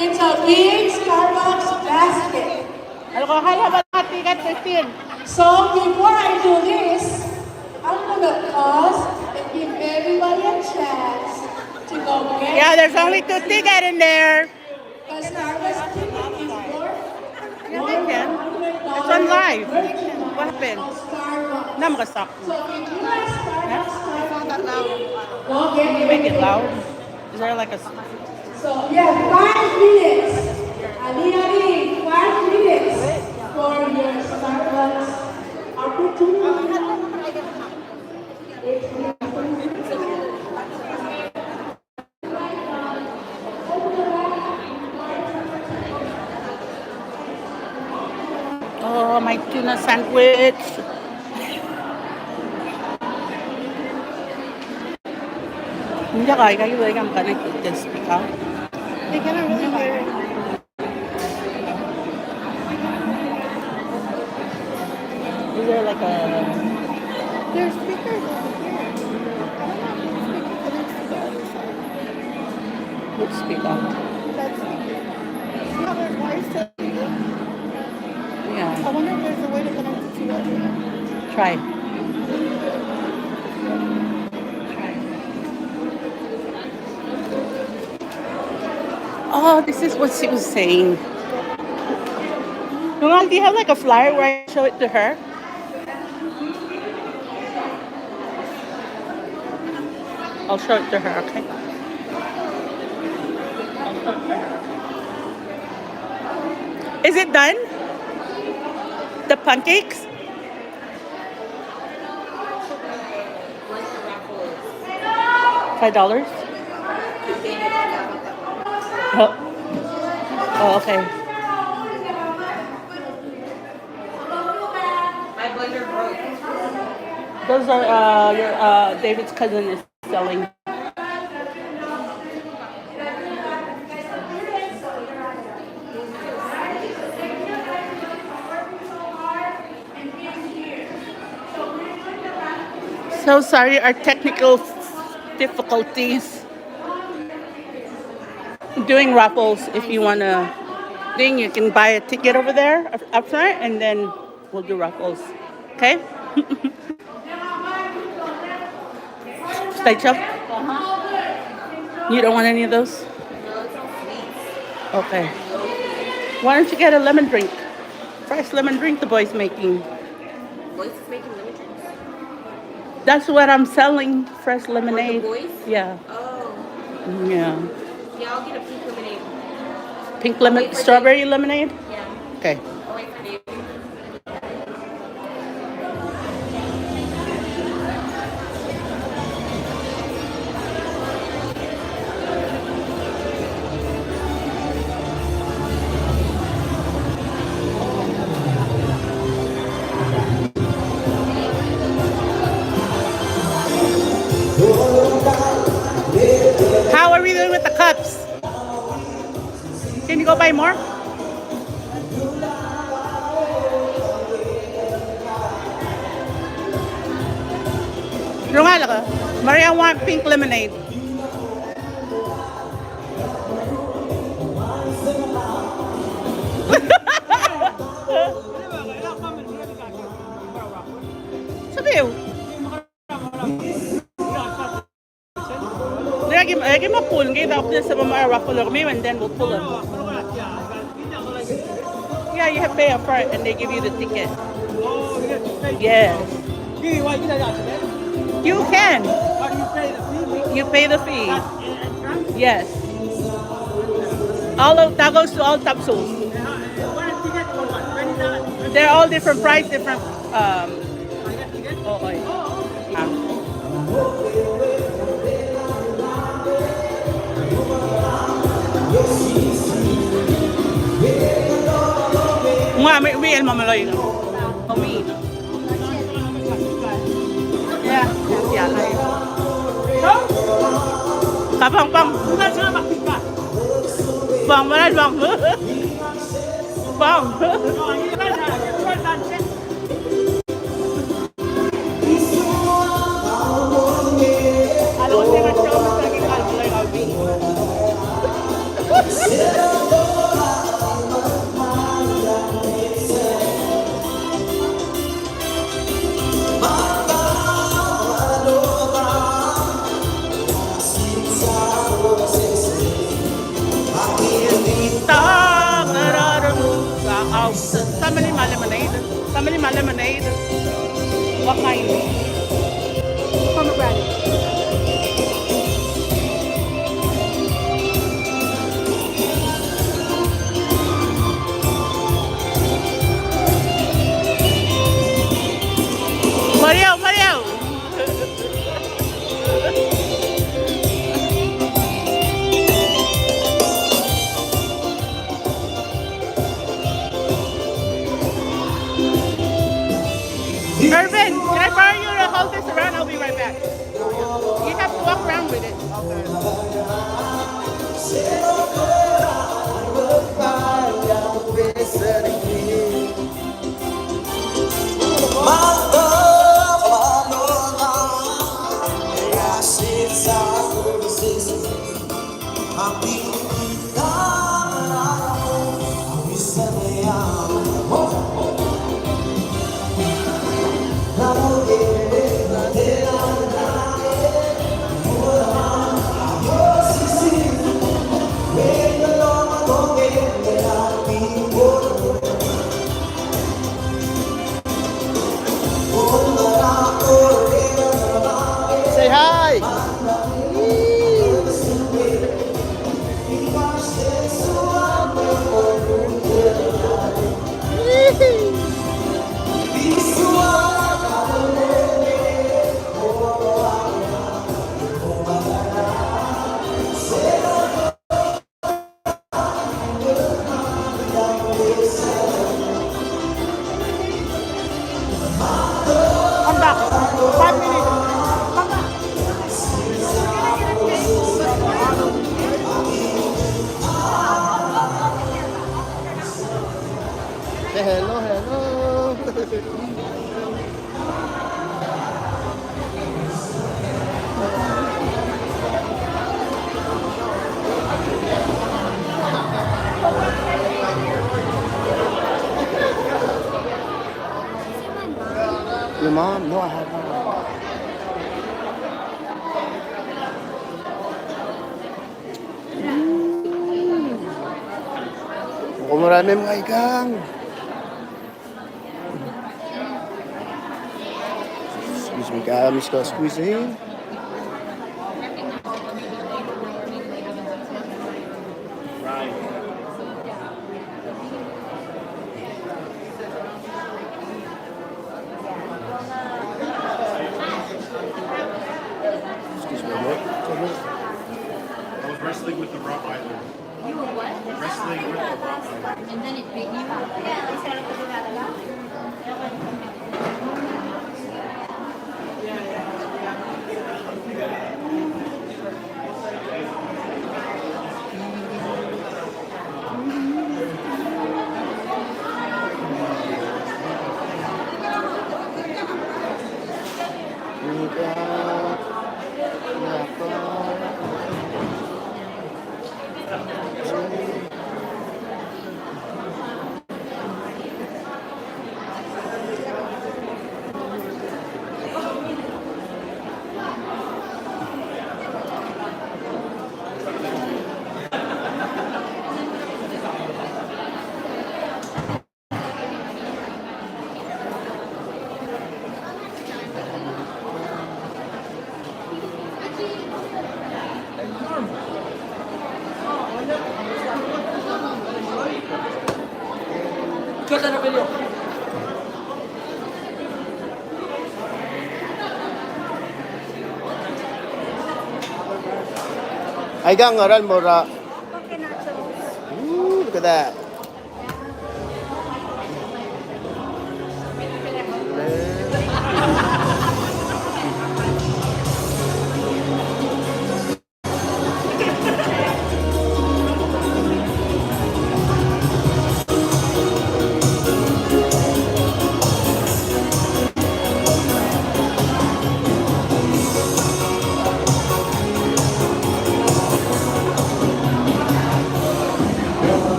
It's a big Starbucks basket. Ano ko, kaya ba mga ticket 15? So before I do this, I'm gonna pause and give everybody a chance to go get. Yeah, there's only 2 tickets in there. The Starbucks ticket is worth Yeah, they can. It's on live. What happened? Starbucks. Na makastop. So if you like Starbucks, go get Make it it. loud. Is there like a... So you have 5 minutes. Ali, 5 minutes for your Starbucks opportunity. Oh, my tuna sandwich. Hindi kayo lagi ang connected to speaker. They cannot really hear it. Is there like a... There's speakers over here. I don't know if the speaker connects to the other side. Which speaker? That speaker. See how there's wires to the speaker? Yeah. I wonder if there's a way to connect it to the other one. Try. Oh, this is what she was saying. Nungal, do you have like a flyer where I show it to her? I'll show it to her, okay? Is it done? The pancakes? $5? Oh, okay. My blender broke. Those are your David's cousin is selling. So sorry, our technical difficulties. Doing raffles. If you wanna thing, you can buy a ticket over there up front, and then we'll do raffles. Okay? Stay chill. You don't want any of those? Okay. Why don't you get a lemon drink? Fresh lemon drink the boy's making. Boys is making lemon drinks. That's what I'm selling. Fresh lemonade. boys? Yeah. Oh. Yeah. Yeah, I'll get a pink lemonade. Pink lemon, strawberry lemonade. Yeah. Okay. I'll wait for Dave. go buy more? Rumala ka. Maria want pink lemonade. Sabiw. Give him a pull. Give up this sama mga raffle or me and then we'll pull him. Yeah, you have to pay up front and they give you the ticket. Yes. You can. You pay the fee. Yes. All of that goes to all capsules. They're all different price, different. May el mamaloy ka. May. Yeah. Yeah. Kapang pang. Bang mana bang. Bang. Alam ko na show mo lagi kalkulay kami. Somebody my lemonade. What kind? Pomegranate. Mario, Mario. Irvin, can I borrow you to hold this around? I'll be right back. You have to walk around with it. Say hi! Come back. 5 minutes. Come back. Say hello, hello! Your mom? No, I have not. Mukhang marami mga ikang. Excuse me guys, I'm just squeeze it in. Excuse me, what? I was wrestling with the Rottweiler. You were what? Wrestling with the Rottweiler. And then it bit you? Ay, gang, oral, mura. Okay, nachos. Ooh, look at that.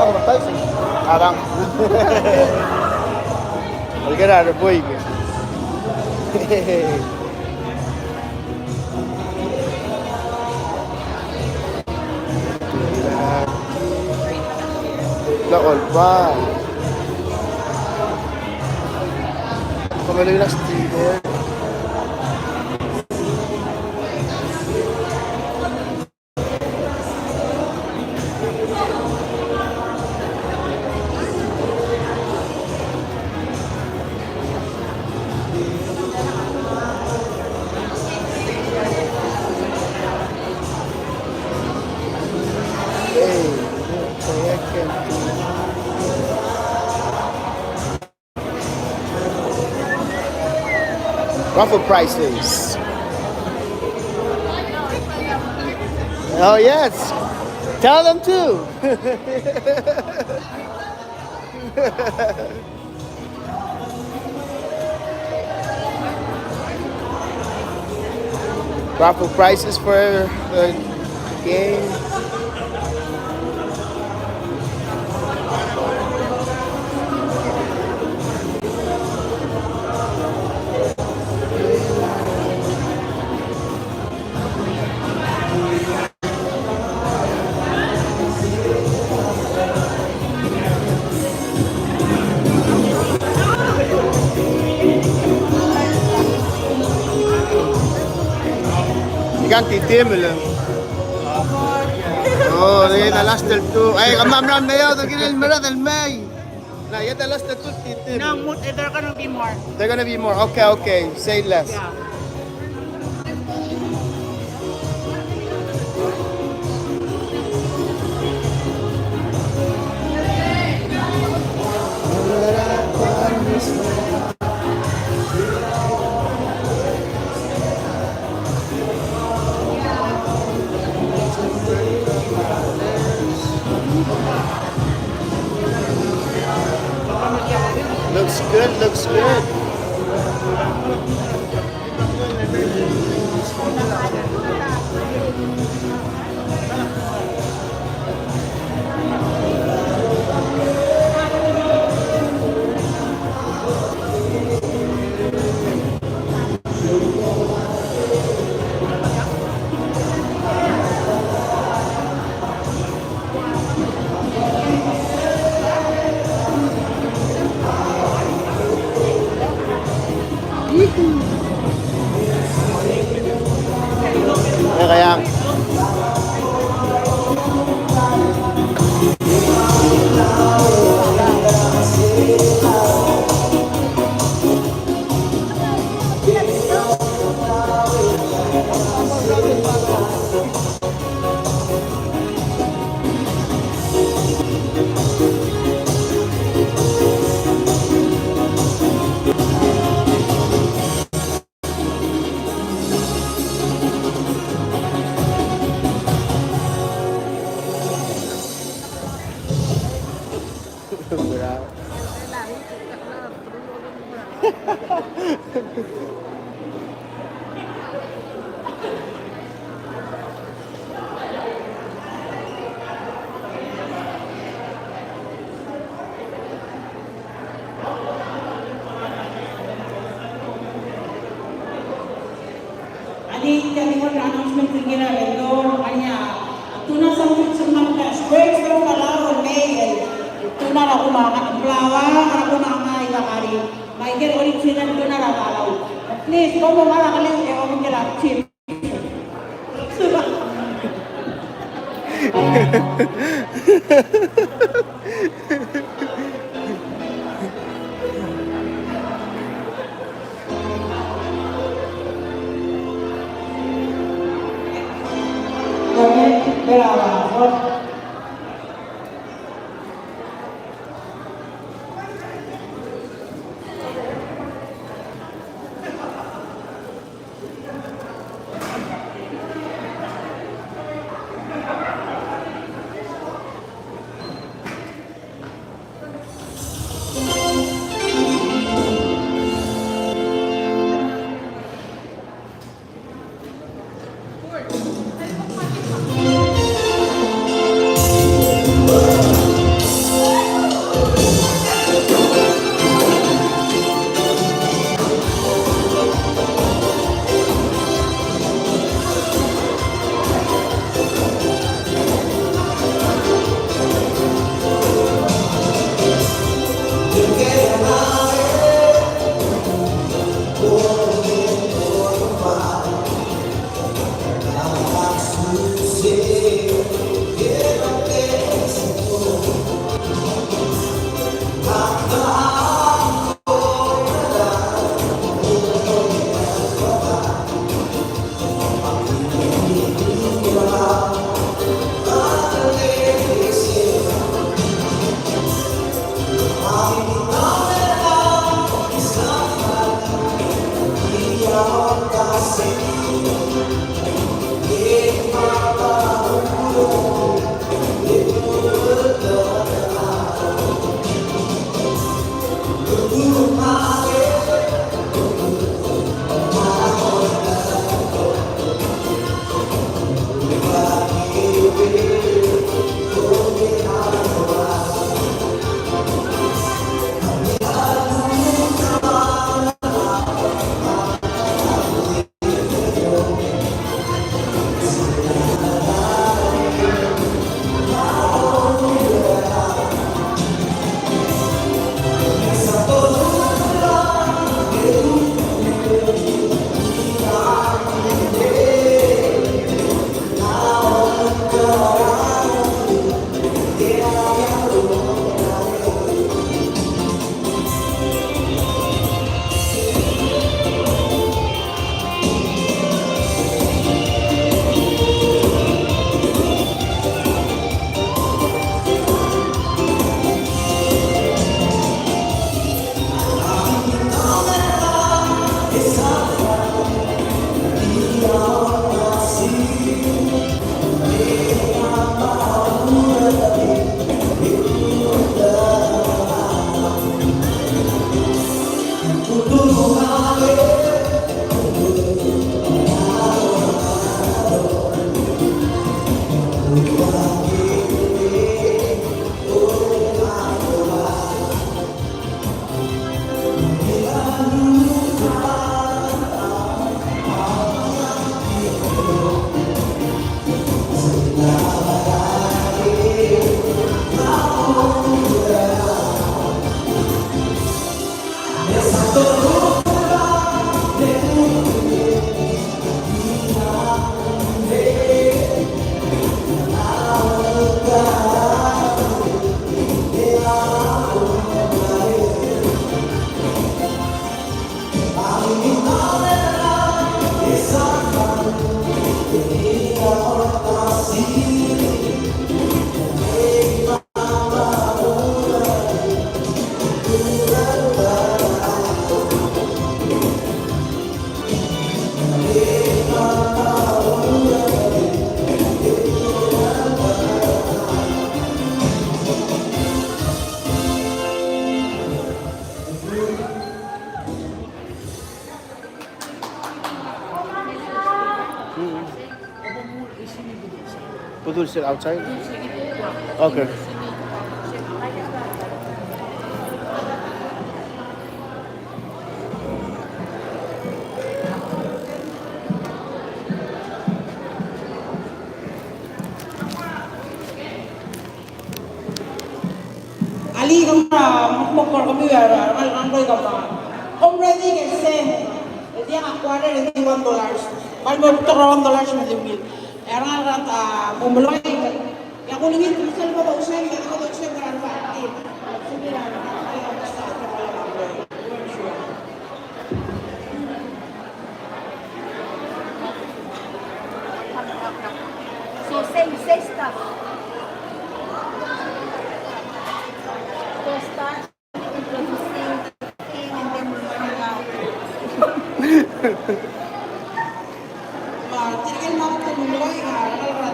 Ako, matay sa arang. Halika na, boy. Lakol pa. Pagaloy na sticker. Raffle prices. Oh yes, tell them too. Raffle prices for the game. Ikan titim lang. Oh, det är last del tu. Ay, kamam ram na yun. Tagin el mera del May. Na, yun last del tu titim. No, they're gonna be more. They're gonna be more. Okay, okay. Say less. Yeah. Looks good, looks good. Kaya Ani kami mo na announcement ng vendor kanya. Tuna sa mga squares daw kalao mail. Tuna na kumakaplawa para kumakay kari. May original tuna na kalao. At least kung mo mara kali e o nila chip. Kami berawal. Budul still outside? Okay. Ali kamera mokor kami ya, al kamera. Already get sent. Dia aku ada $1. Kalau mau $1 $1 mil. Era rata membelai. Ya Nakulungin kung saan ba usay, ako ba usay marang active. Sige na, ayaw basta ako pala. Sure. So say stuff. So start introducing the thing and then we'll hang out. Tinigil mo ako tumuloy,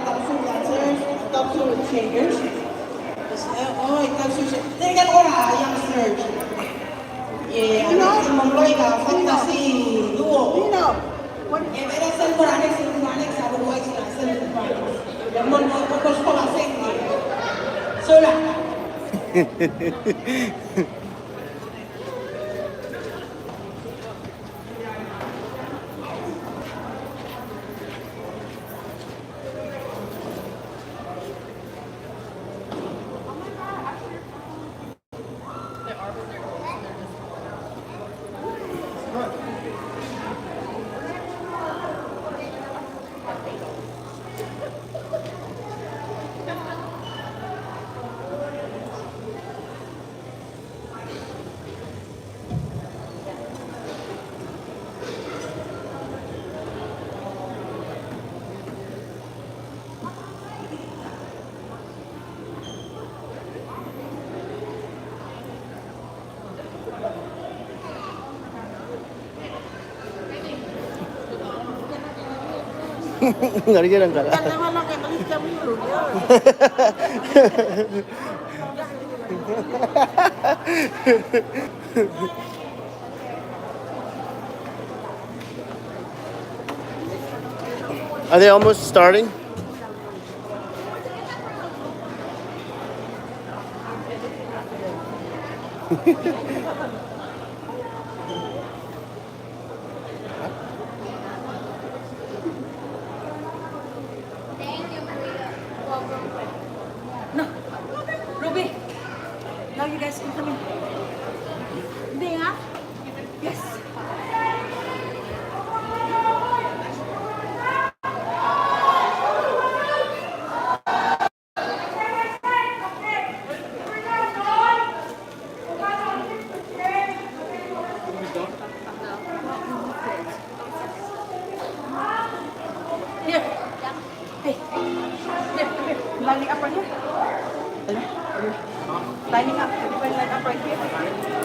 tapos yung dancers, tapos yung shakers. Tinigil ko na, yung surge. Yeah, tumuloy ka, fantasy, duo. Era sel Moranes, sabi ko ay sila, sel Moranes. Lemon mo, pagkos ko kasi. Sula. Nariyan ka lang. Are they almost starting? Ruby, now you guys can come in. Hindi nga? Yes. Here. Hey. Here. Lining up right here. Lining up. Everybody line up right here.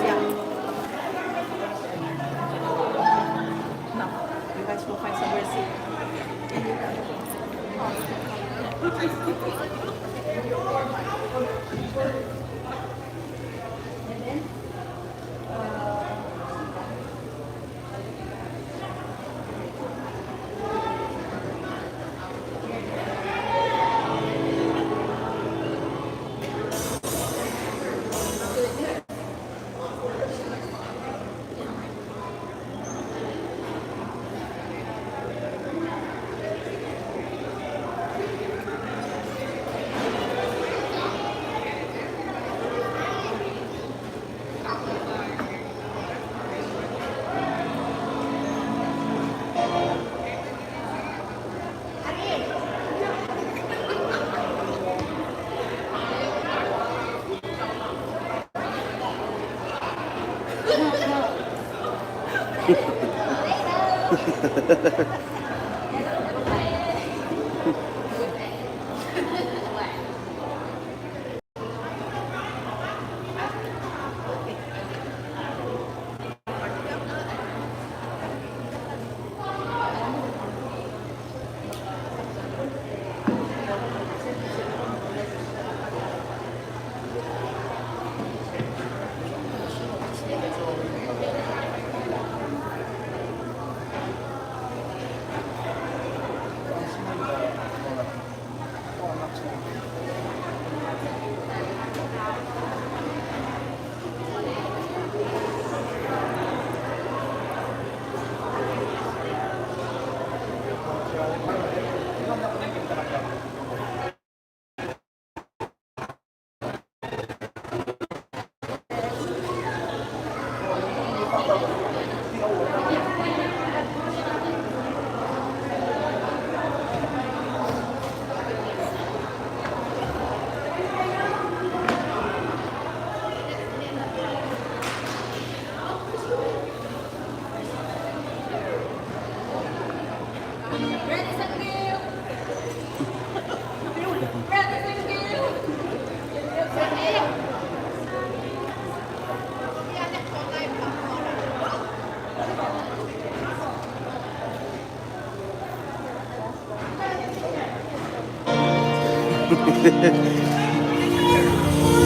Yeah. Now, you guys will find somewhere to sit.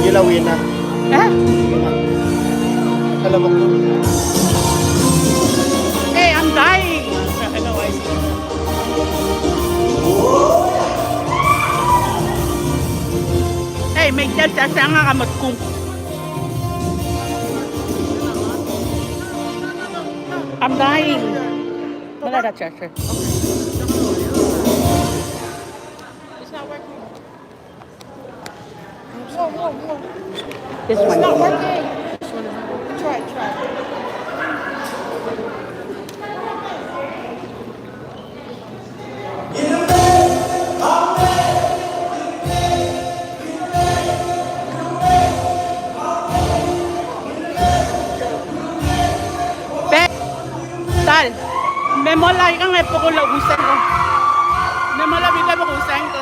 Gilawin na. Ha? Alam mo ko. Hey, I'm dying! Ano, I Hey, may dyan sa nga kamot kong. I'm dying. Wala na charger. Whoa, whoa, whoa. This It's one. not working. Try, try. Tal, memolay ka nga po ko lausan ko. Memolay ka po ko usan ko.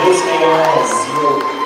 This AR has 0.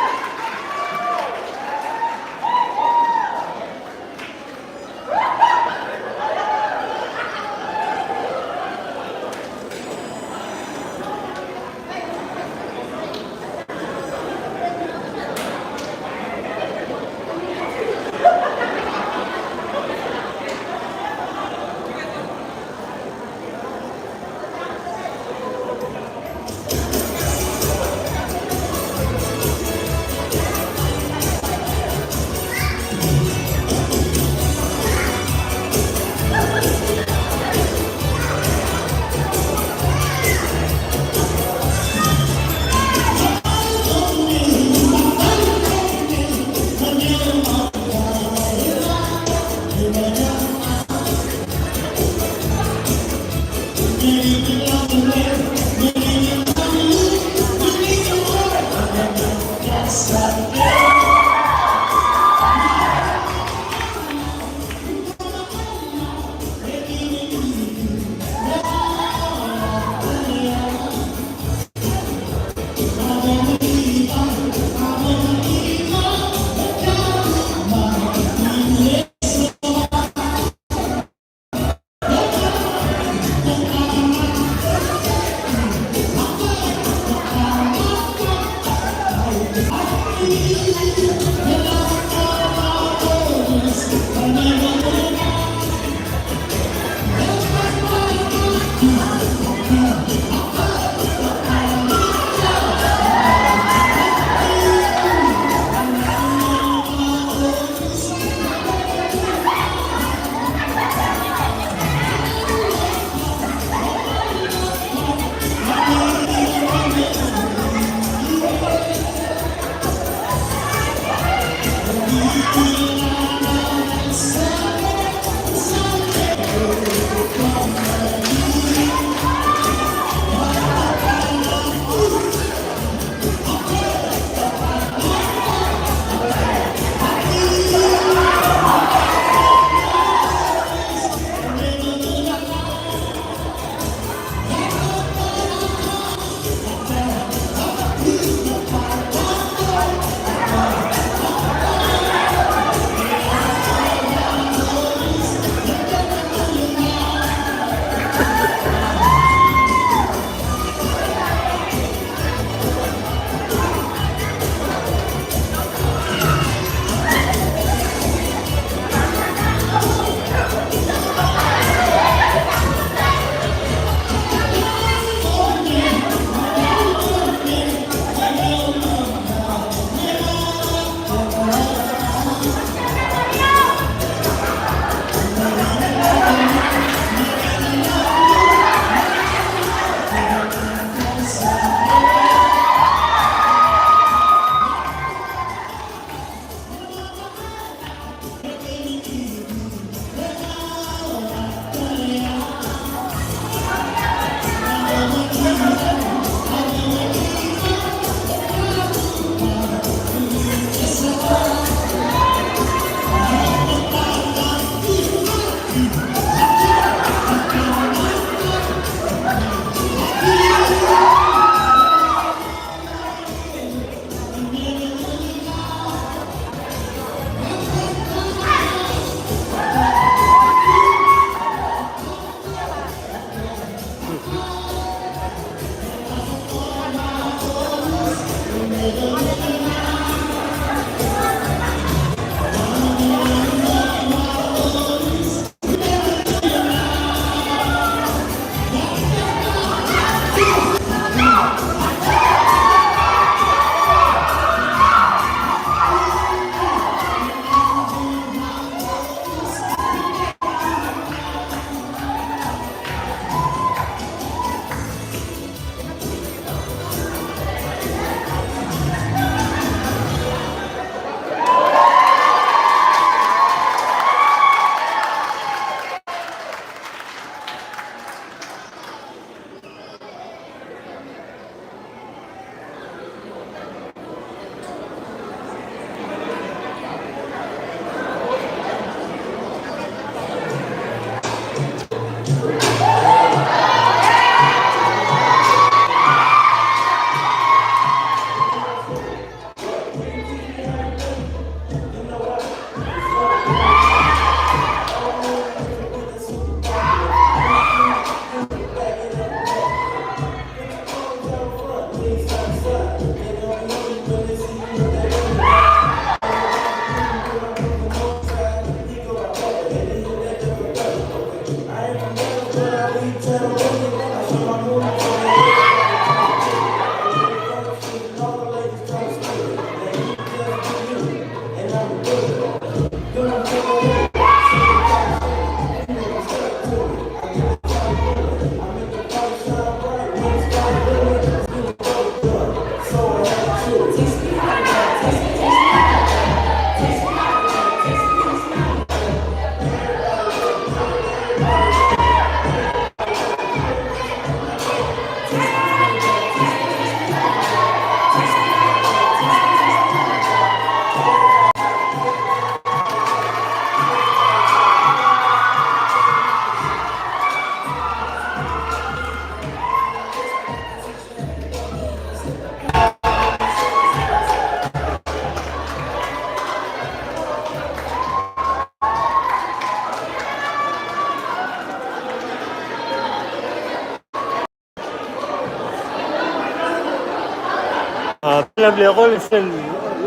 Lovely ako, listen,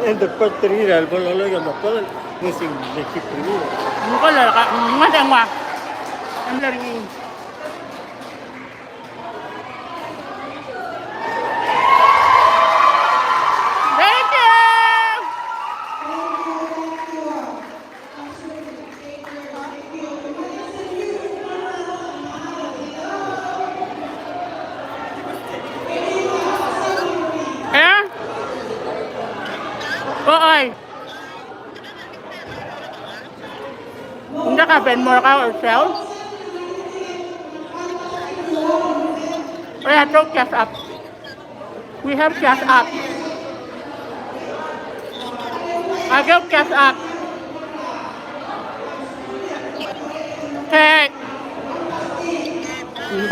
and the part 3, algo mapal, musing lekip primero. Muka lah, ada yang mah. Yang dari ini. Thank you. Eh? Boy. Hindi ka, bend more ka or sell? We have to cash up. We have cash up. I give cash up. Okay.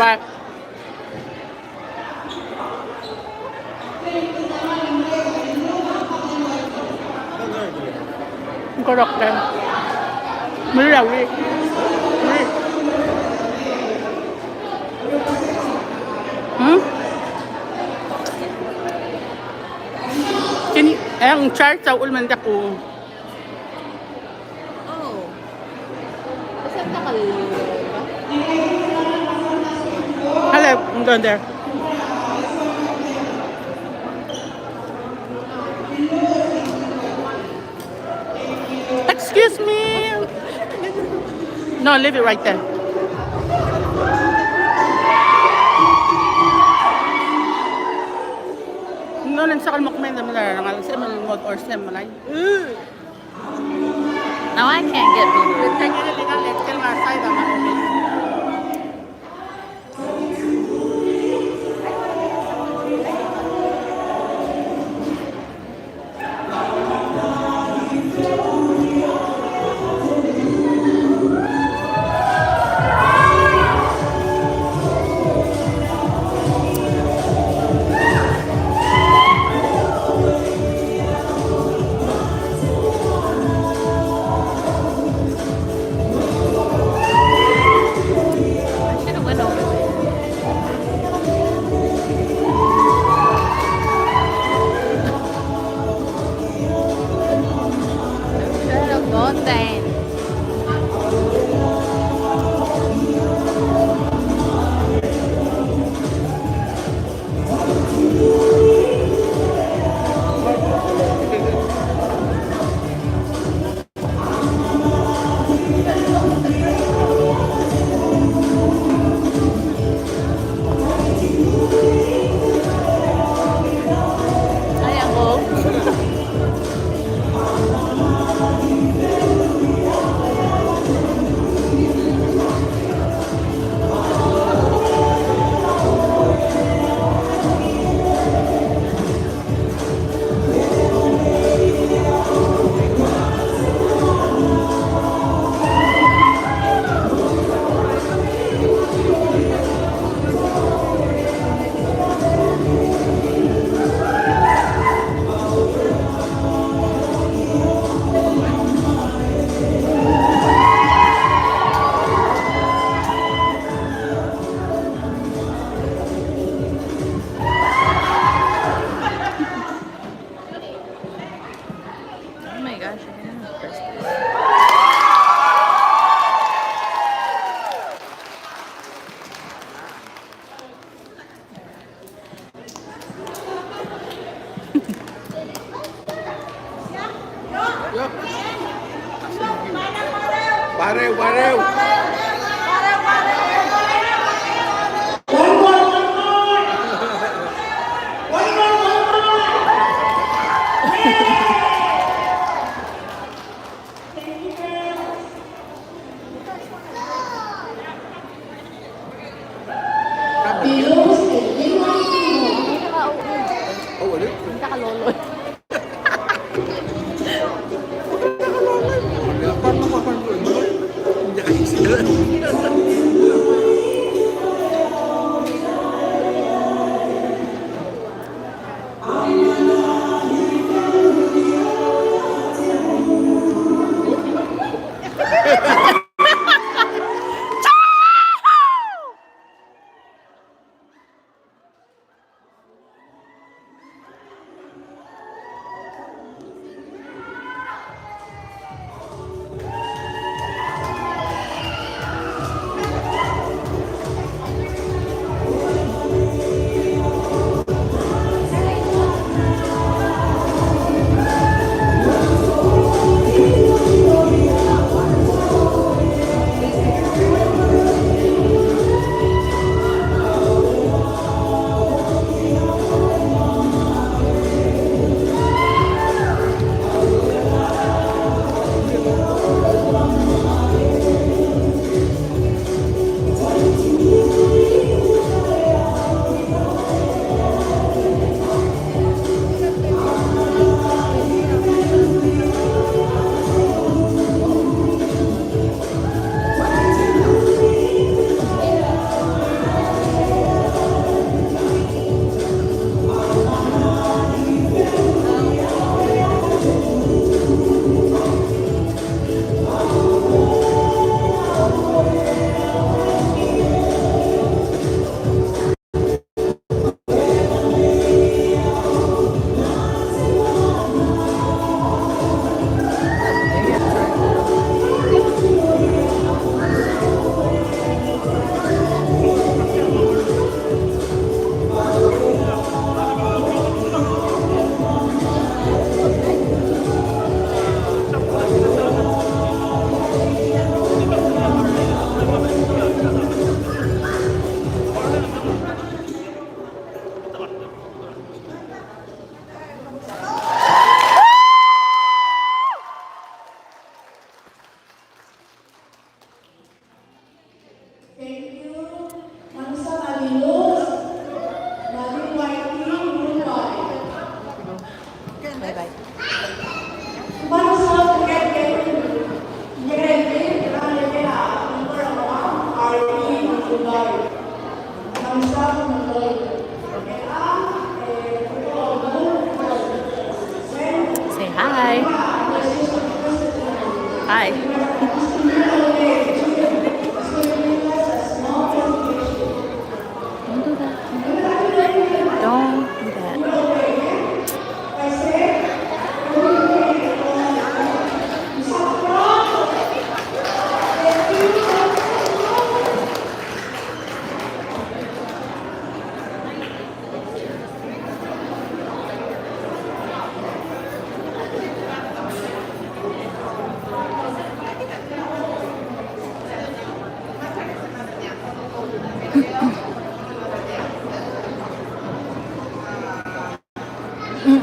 Bye. Correct then. Mới đầu đi. Can you, ang chart sa ulman ko. Oh. Saan ka kaluluwa? Hello, I'm going there. Excuse me. No, leave it right there. No, nagsakal mo kumain naman na nangalang sa mga or sem malay. Now I can't get bigger. Kaya nililang let's kill nga side ang ano. Warew. Oh, wala. Nakakaloloy. You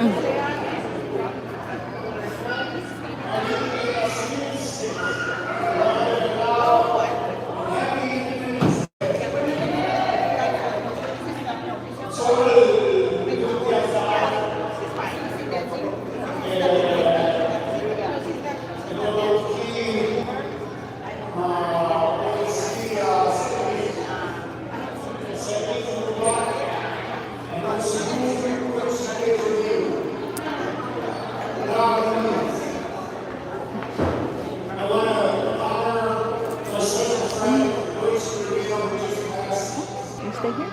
stay here?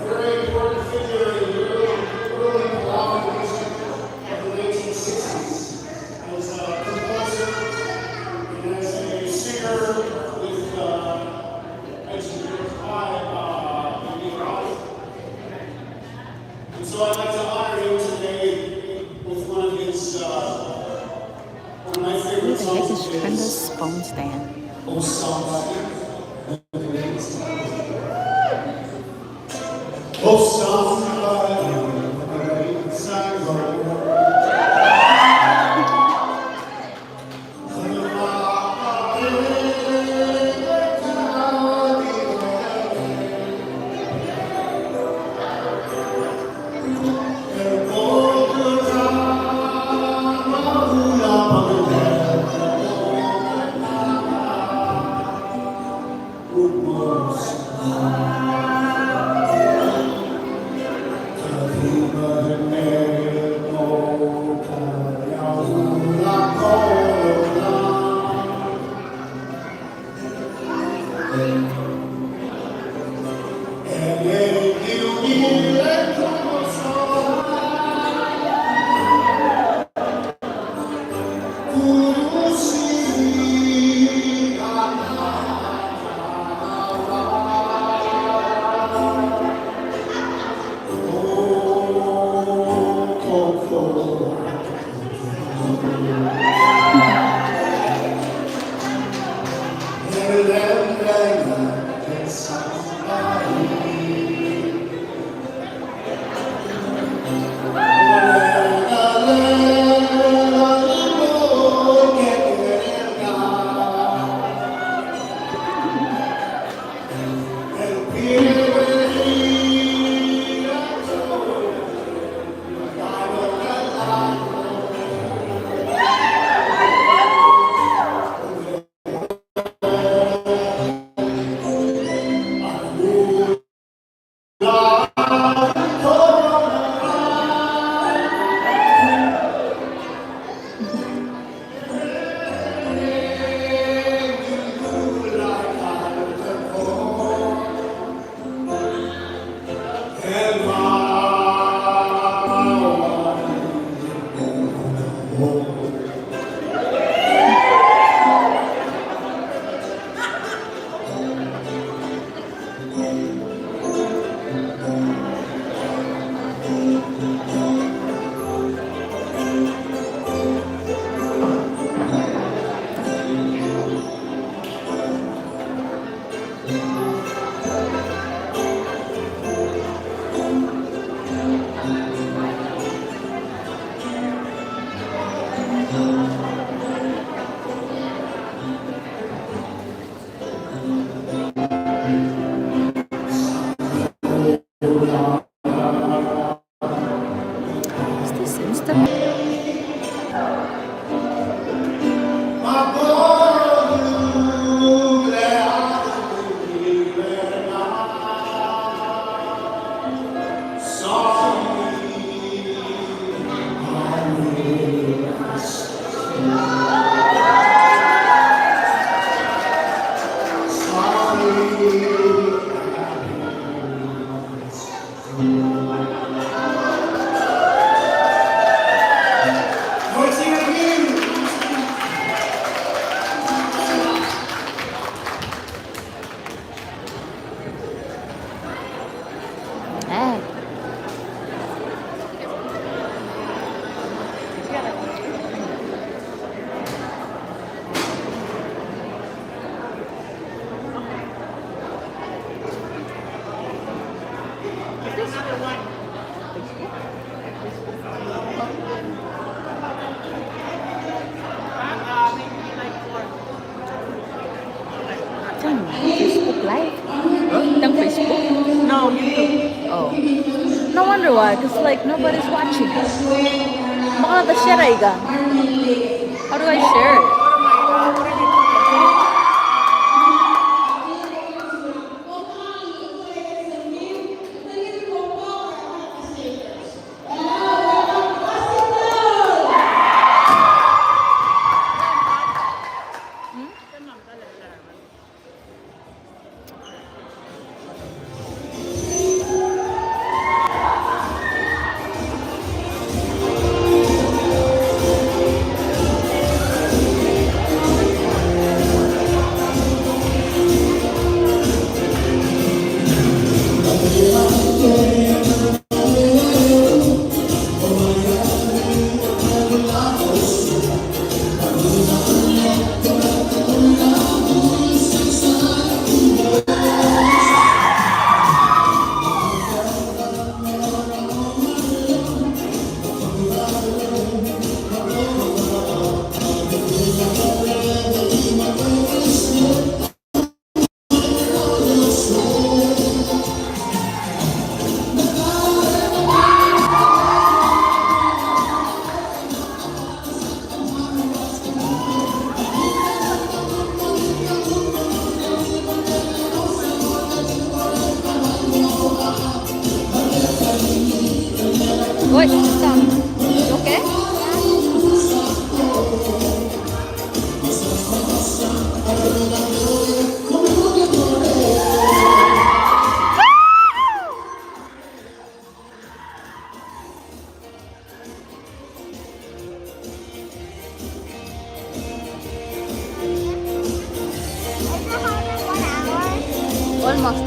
very important figure in the early Colombian music of the 1860s. As a composer and as a singer with very high unique art. And so I'd like to honor him today with one of my favorite songs. This is tremendous phone stand. Oh, somebody. Oh, somebody. Is this Insta? Hey. Is this the one? No wonder why, because like nobody's watching. Baka nata-share ay ka. How do I share it? Wait, stop. You okay? Almost.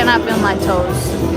cannot feel my toes.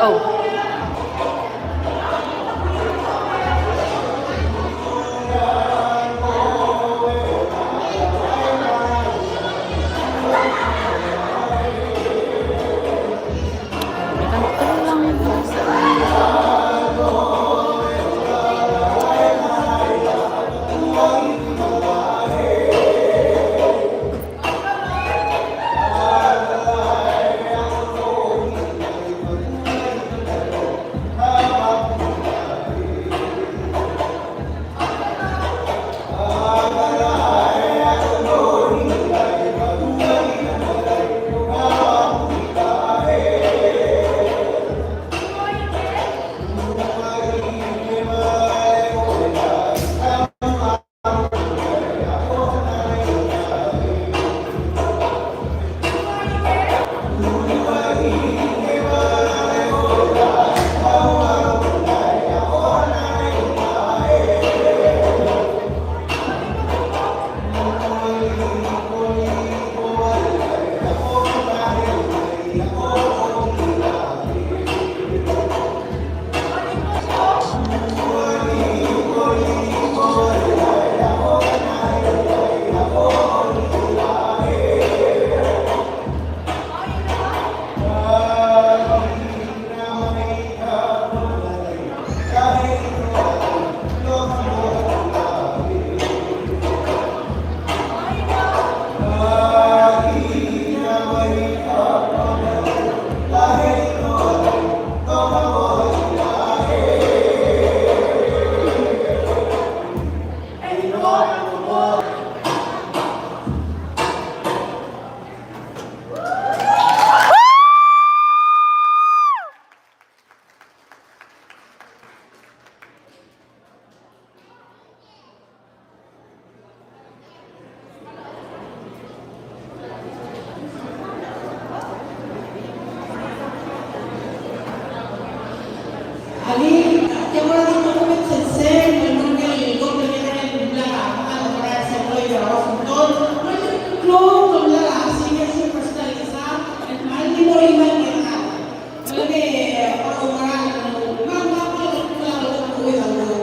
Oh. Ali, yang orang itu komen sensei, memang yang ikut dengan yang belakang, kalau orang saya ya orang betul, mereka keluar belakang, sehingga si personalisasi, dan malah di bawah iman kita, lebih orang mana kalau kue lalu.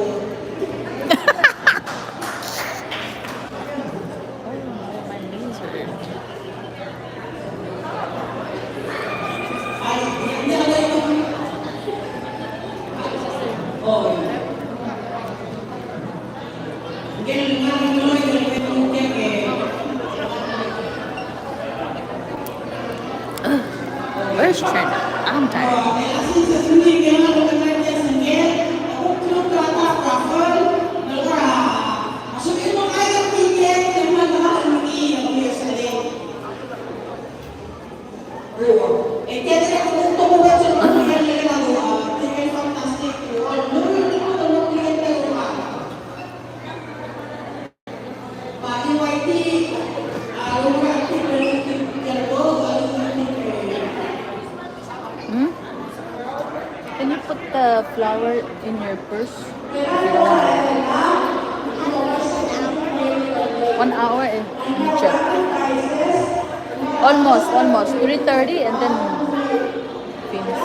Where's Trent? I'm tired. Can you put the flower in your purse? If you don't want 1 hour and you check. Almost 3:30 and then finish.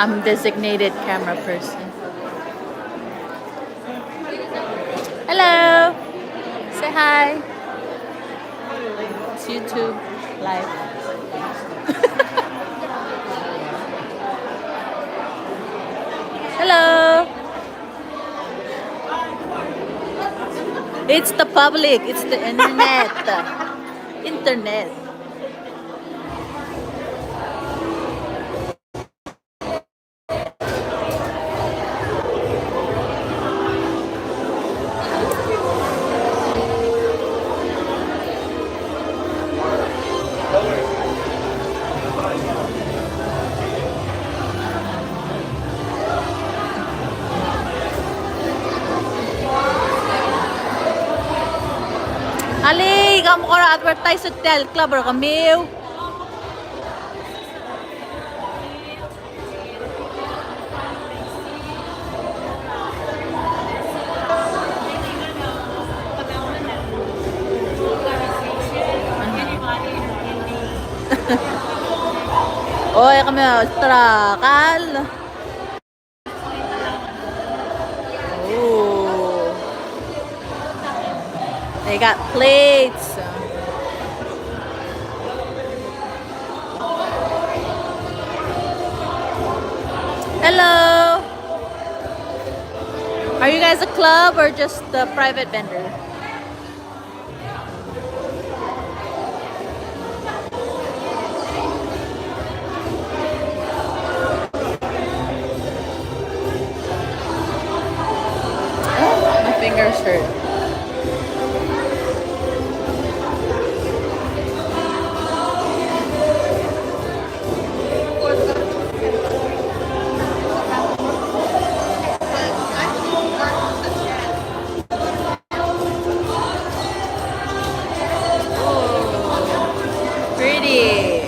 I'm designated camera person. Hello. Say hi. It's YouTube live. Hello. It's the public. It's the internet. Internet. Ali, kamu ko advertise sa Tel Club or kami. Oy, kami trakal. Oh. They got plates. Hello. Are you guys a club or just a private vendor? Oh, my fingers hurt. Pretty.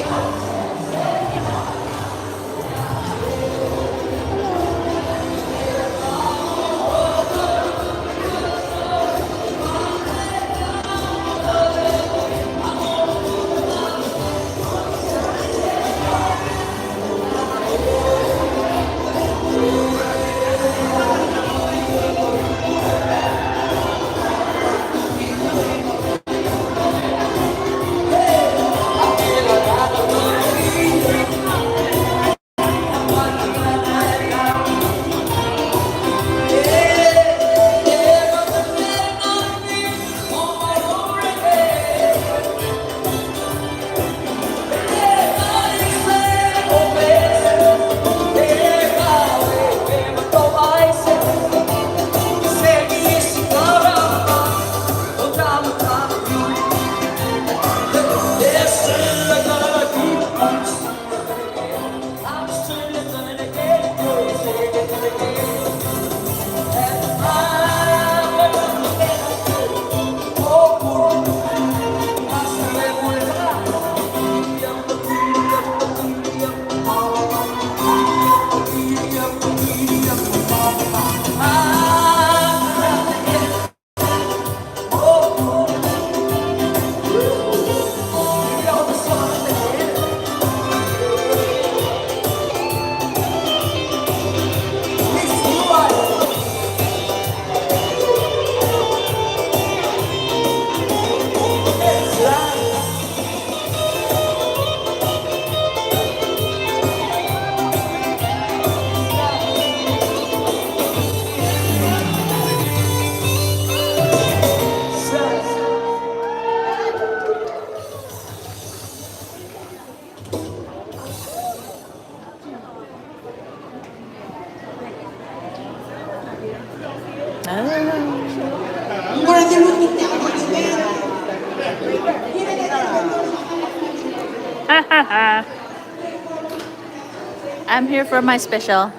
I'm here for my special.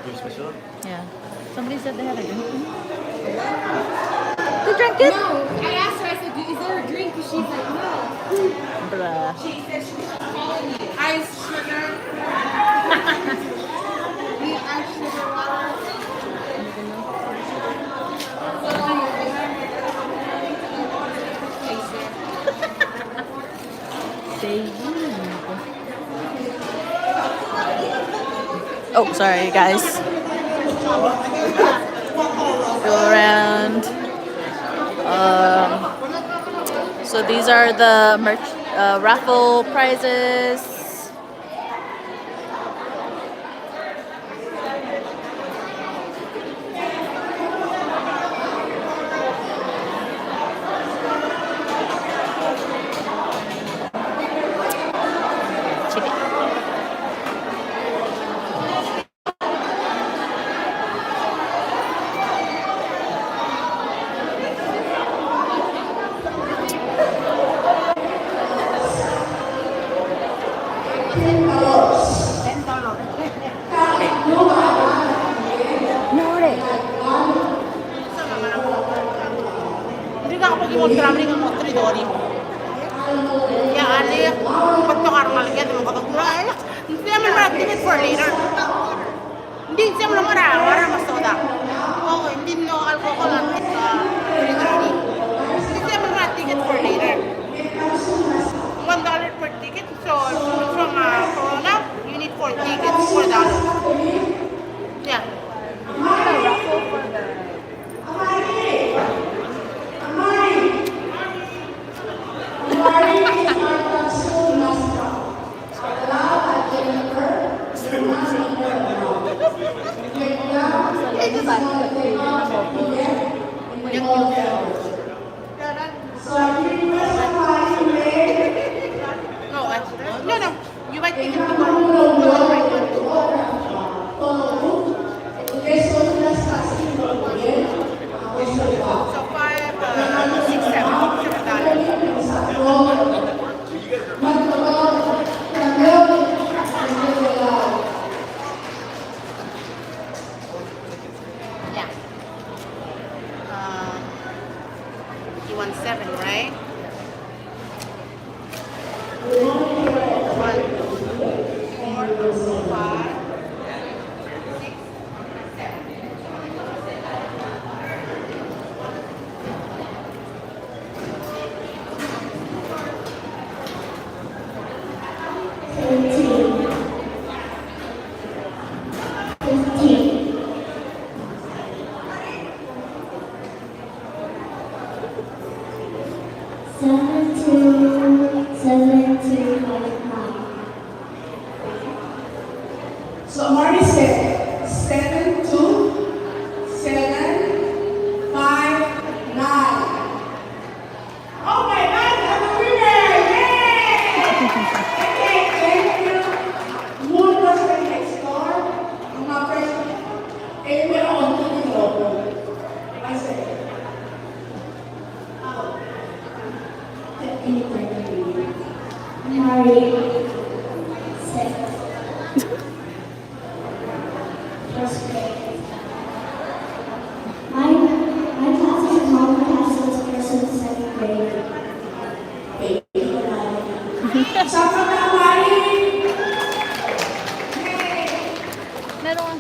Your special? Yeah. Somebody said they had a drink. They drank it? No, I asked her, I said, is there a drink? And she's like, no. Bruh. She said she was calling you. Ice, sugar. We ice, sugar, water. Oh, sorry, guys. Go around. So these are the raffle prizes. Hindi ka kapag imong traveling ang mga tridori. Ya, ali, ba't ka karmal ka? Di mo katagulay. Hindi naman marag-ticket for later. Hindi siya mo naman mara mas soda. Oo, hindi no alcohol at tridori. Hindi siya mo marag-ticket for later. $1 per ticket. So, from Corona, you need 4 tickets, $4. Yeah. No. You might think it's so 5, 6, 7 $7. Yeah. You want 7, right? 1, 2, 4, 5, 6, 7. So Marty said 7, 2, 7, 5, 9. Oh my God, I'm a winner! Yay! Okay, thank you. Moon was the next door. Yung mga person, meron akong tulong. I said, oh, Marty said, first grade. My class is called my class person second grade. Sama na, Mari! Meron.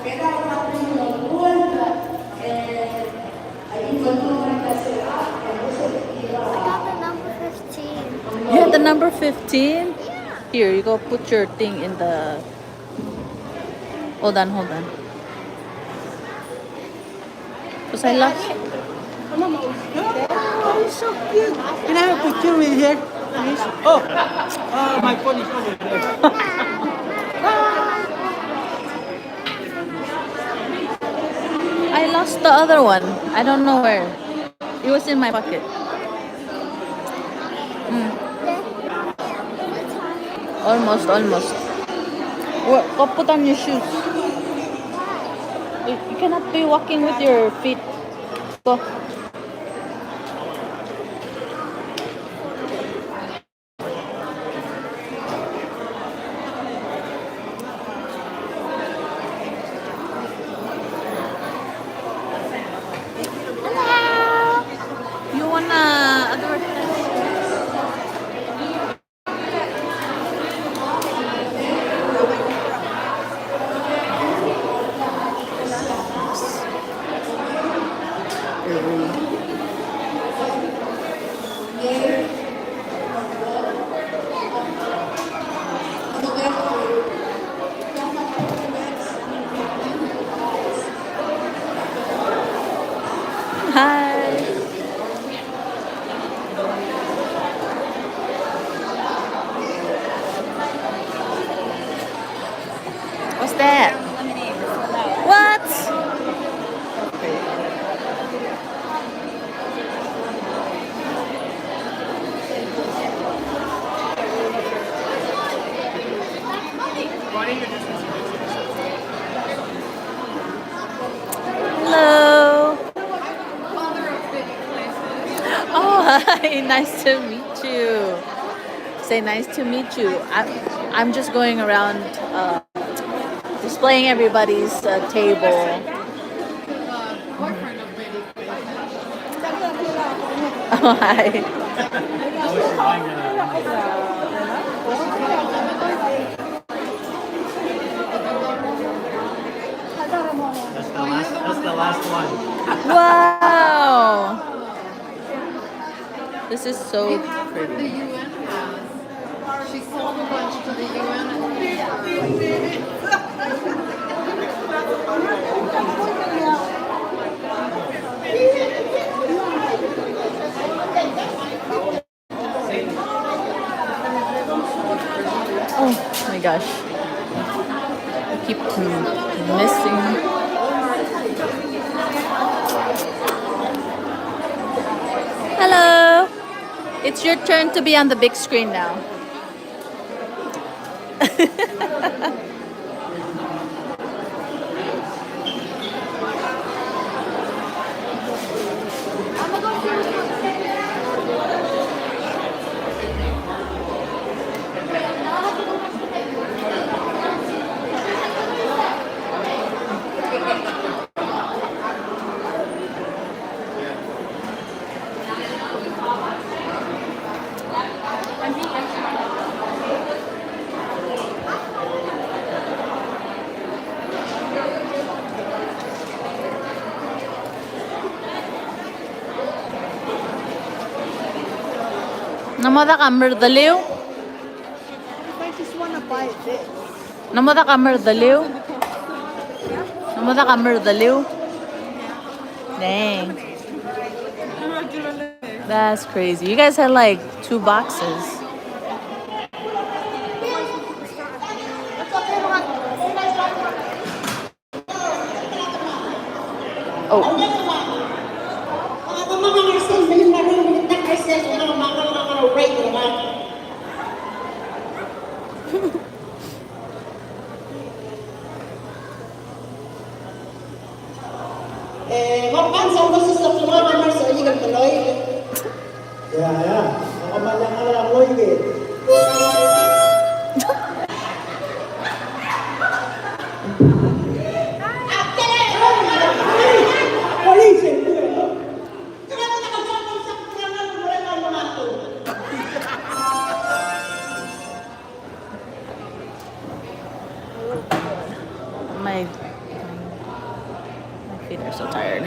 Pero ako na po yung lagpun. Ayun ko nung kasi and also I got the number 15. You had the number 15? Here, you go put your thing in the... Hold on. Because I lost... Oh, it's so cute. Can I have a picture with her, please? Oh, my phone is over there. I lost the other one. I don't know where. It was in my pocket. Almost. Go put on your shoes. You cannot be walking with your feet. Go. You wanna advertise? Say nice to meet you. Say nice to meet you. I'm just going around displaying everybody's table. Oh, hi. That's the last one. Wow. This is so pretty. She sold a bunch to the UN. Oh my gosh. I keep missing. Hello. It's your turn to be on the big screen now. Namada ka Merdaliw? I just want to buy this. Namada ka Merdaliw? Namada ka Merdaliw? Dang. That's crazy. You guys had like 2 boxes. Oh. My feet are so tired.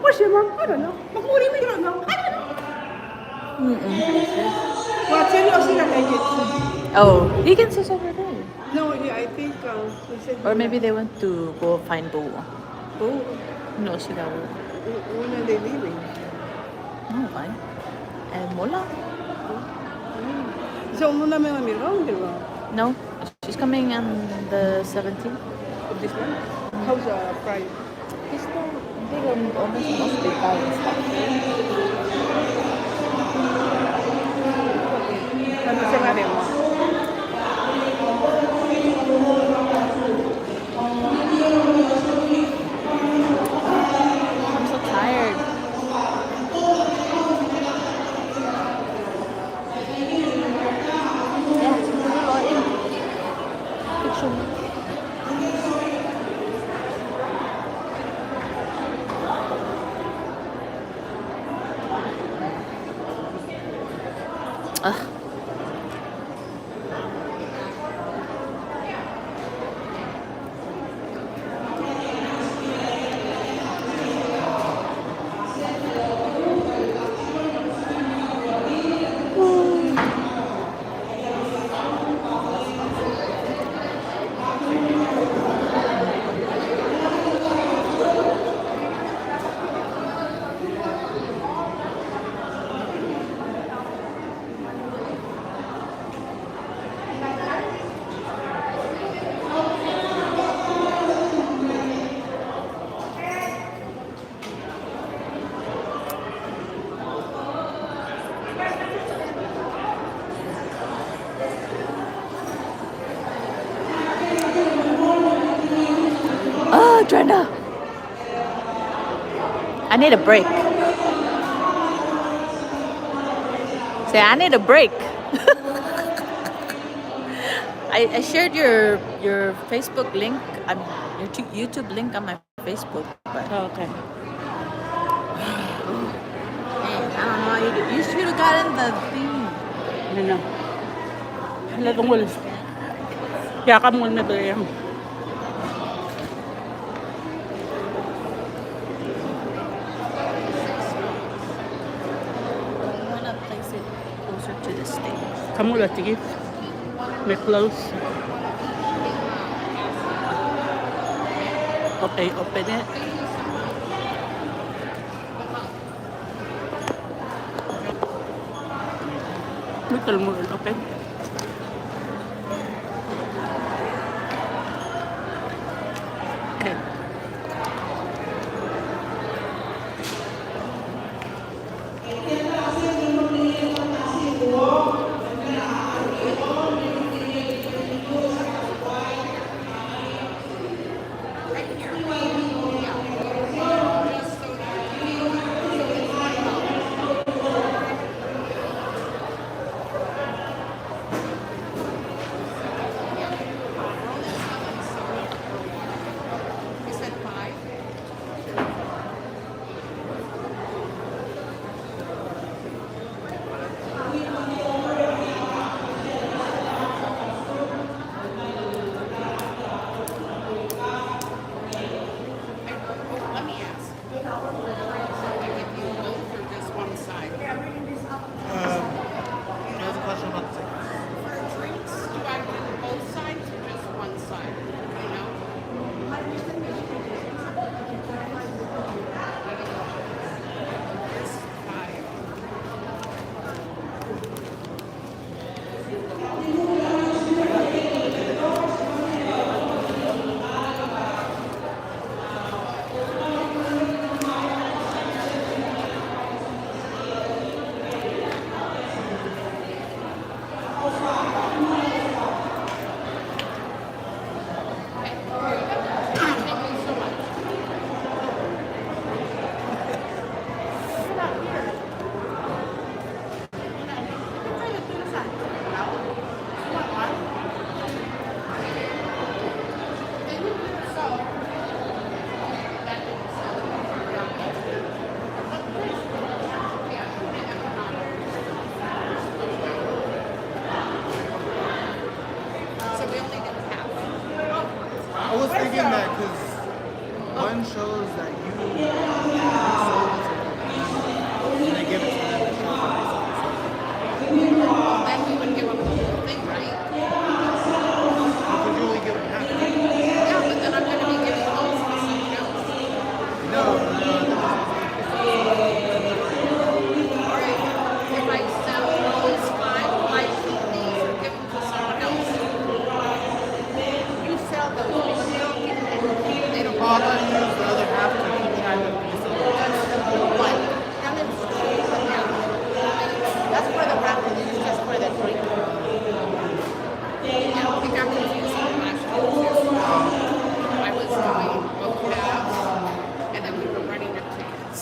What's your mom? I don't know. What do you mean you don't know? I don't know. Well, tell you see that like it. Oh, he can sit over there. No, yeah, I think he said. Or maybe they went to go find Bo. Oh, No, sila. when are they leaving? No, fine. Mola. So, muna may mamirong, di ba? No, she's coming on the 17th. Of this one? How's the price? He's still big on almost hospital and stuff. Ano siya nga rin mo? I'm so tired. Yeah, picture mo. Ugh. Oh, Brenda. I need a break. Say, I need a break. I shared your Facebook link, I mean, your YouTube link on my Facebook. But Okay. man, I don't know. You should have gotten the thing. Ano? Wala tong wala. Kaya ka muna doon yan. I want to place it closer to the stage. Kamu lah, sige. May close. Okay, open it. Little more open. Okay. One shows that you sold it to them, and they give it to them to show that they sold it. Then we would give them the whole thing, right? Because you only give them half. Yeah, but then I'm going to be giving those to someone else. No, Alright, if I sell those 5, I keep these and give them to someone else. You sell those, but they don't get it. They don't I'll let you use the other half to keep track of these. What? Now let's that's for the raffle, this is just for the drink. I don't think I'm confused with last year. I was doing both halves, and then we were running up tickets.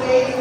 State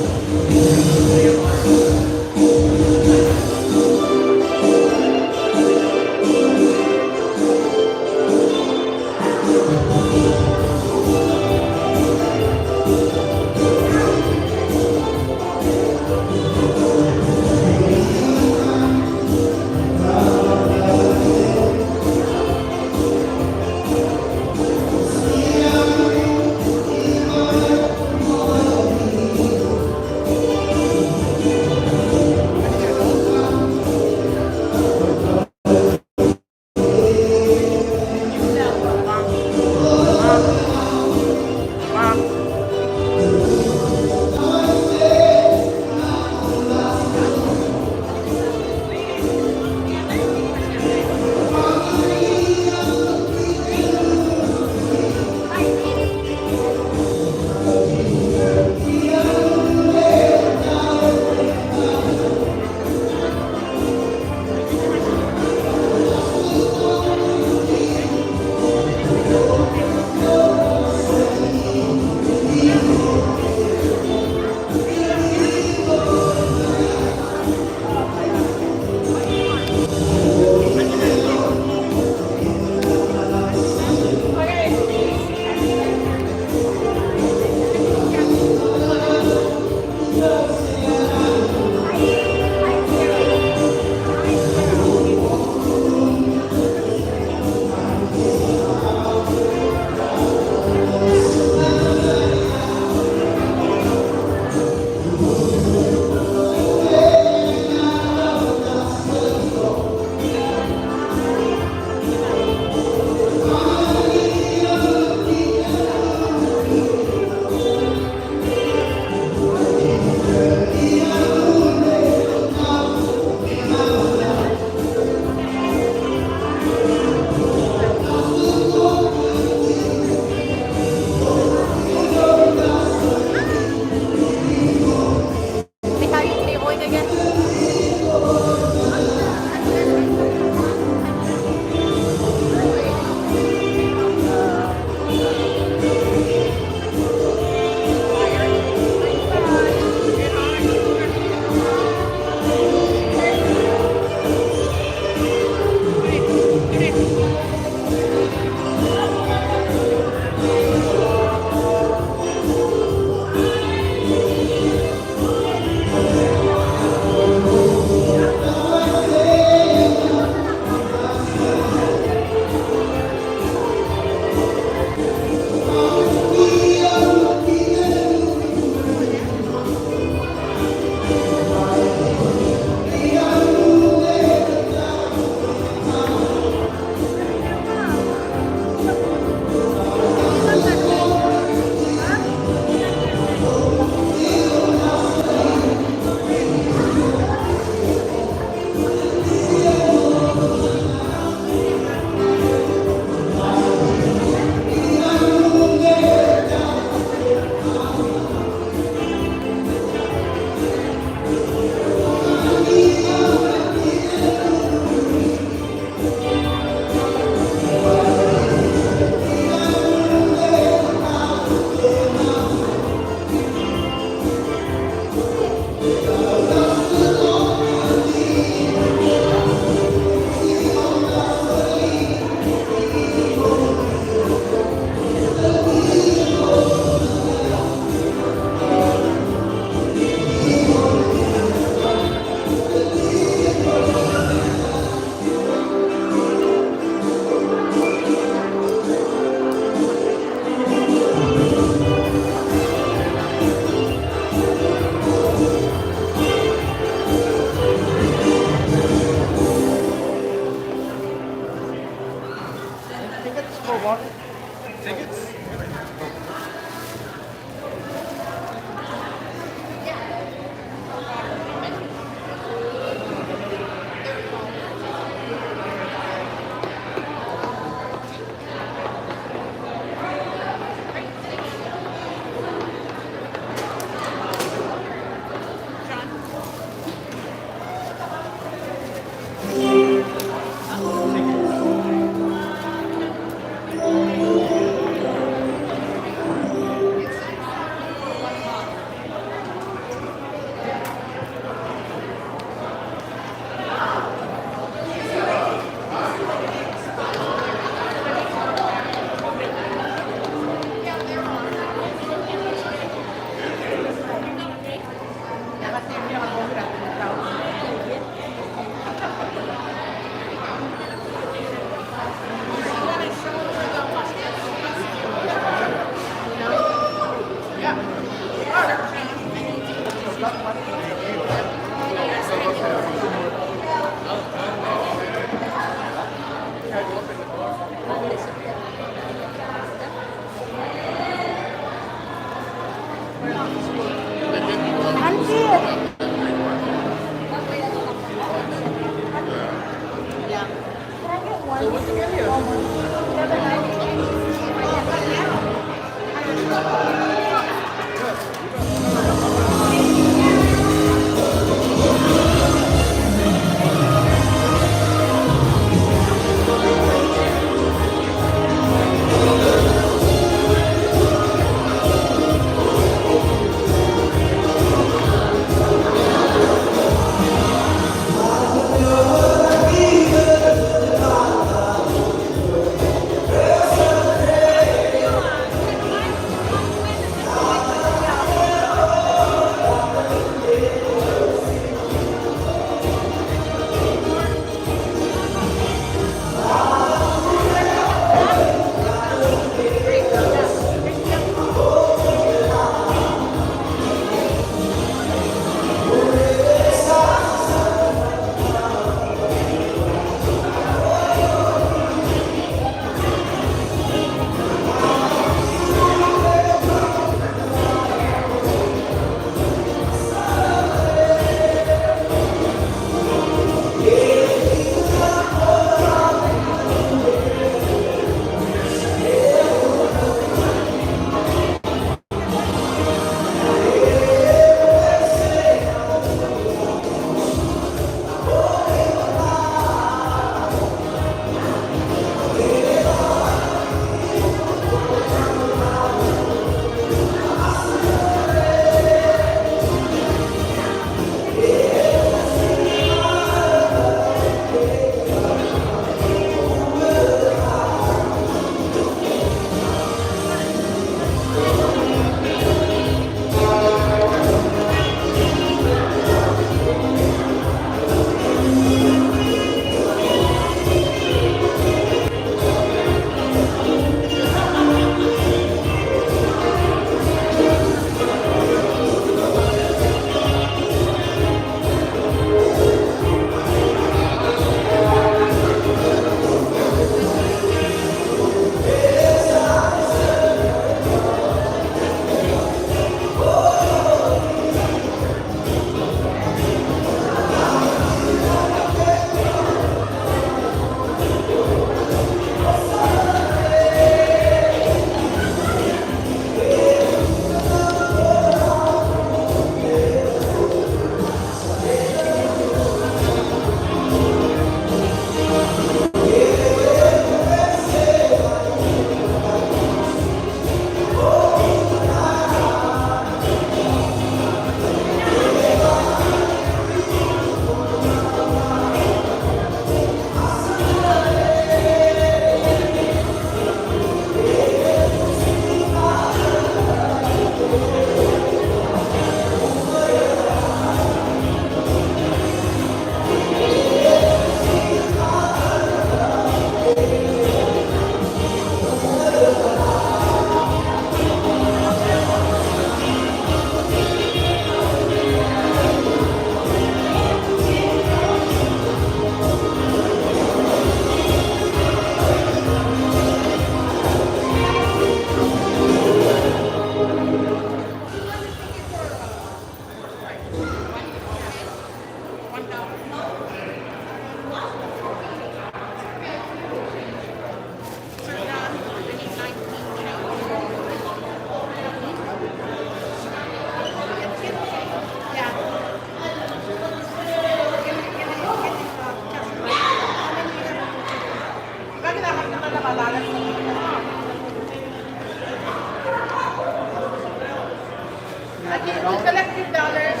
Collective dollars.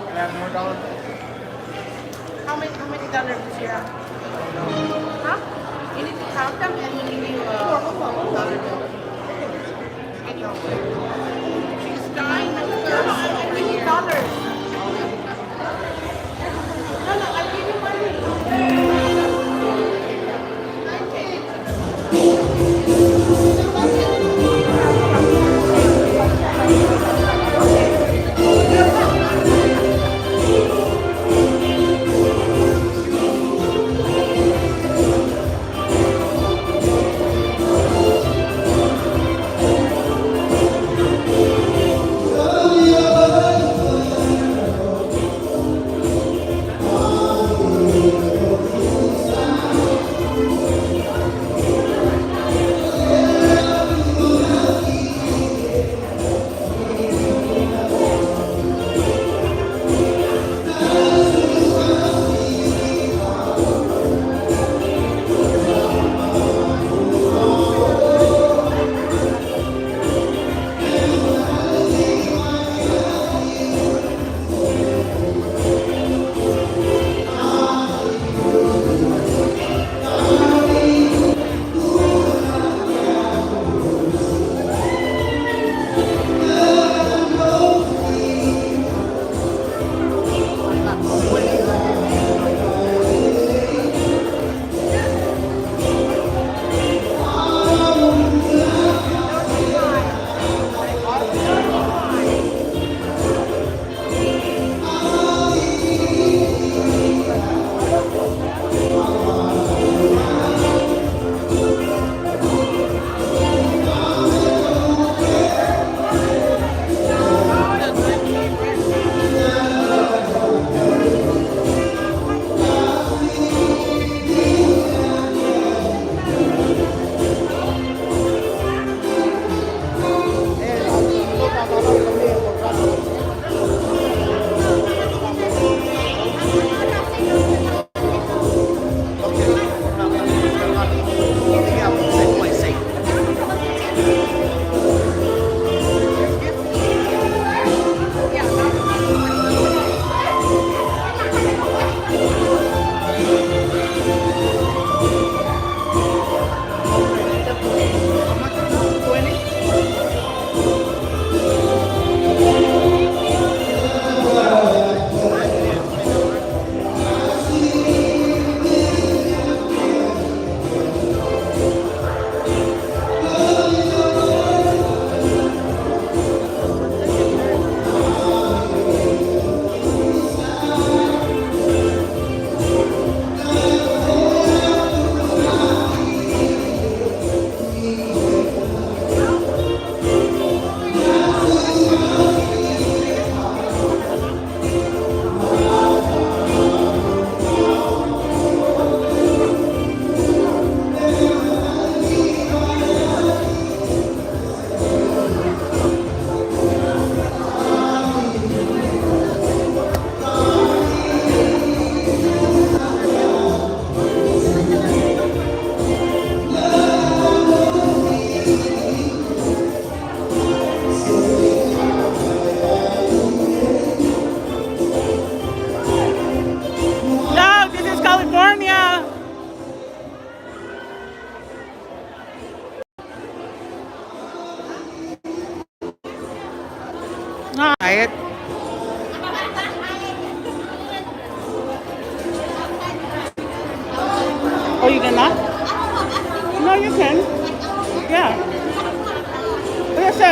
Can I have more dollars? How many dollars is here? Huh? You need to count them and we'll give you a dollar bill. She's dying of thirst over here. Dollars. No, I'll give you money.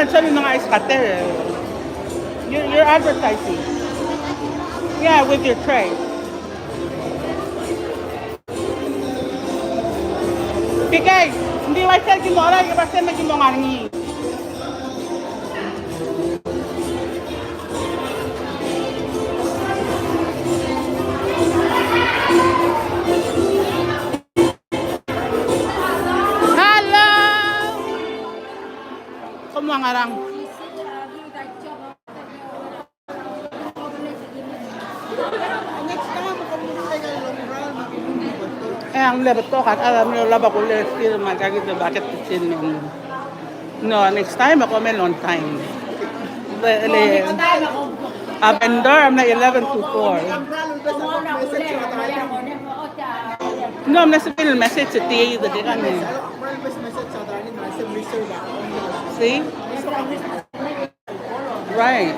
Yan, sabi mga iskater eh. You're advertising. Yeah, with your tray. Bigay, hindi ba siya gimola, hindi ba siya nagimong ni? Hello! Kumangarang. Next time, magkamuntay ka long run, makikita ko. Eh, ang lebat to, kat alam nyo, laba ko ulit, still magagit na bakit kitchen yun. No, next time ako may long time. Vendor, I'm na 11 to 4. No, I'm na sabihin message sa TA, dati kami. See? Right.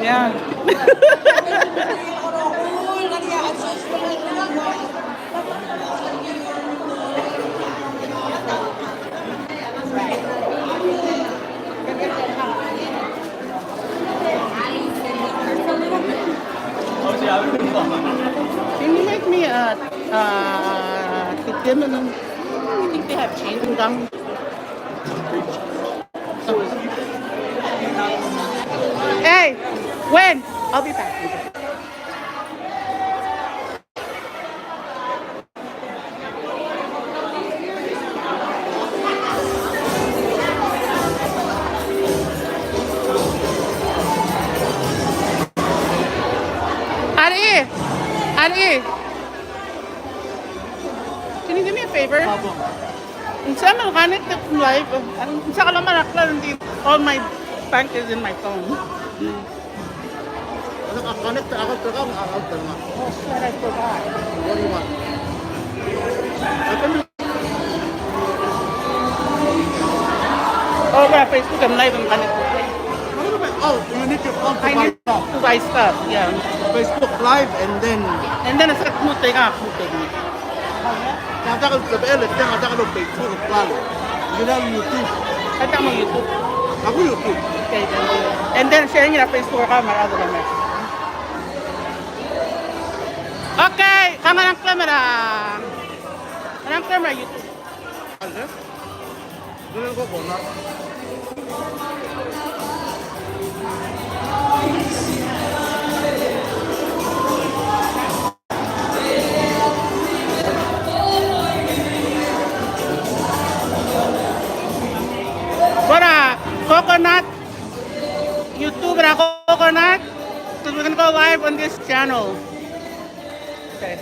Yeah. Can you make me a tikim and I think they have chewing gum. Hey, when? I'll be back. Ari, can you do me a favor? Insa man connect to live. Insa ka lang manakla, hindi all my bank is in my phone. Connect ako to ka, out ka nga. Oh shit, I forgot. What do you want? Oh, yeah, Facebook, I'm live, I'm connected. Oh, you need to come to I my need to buy stuff, yeah. Facebook Live and then it's like mute ka, mute. natagal sa BL, kaya natagal Facebook Live. Yun ang YouTube. Kata mo YouTube. Ako YouTube. Okay, then sharing it on Facebook ka, marado naman. Okay, kama ng camera. Anong camera, YouTube? Ano? Doon ko po na. Bora, coconut. YouTube na coconut. So we're gonna go live on this channel. Okay.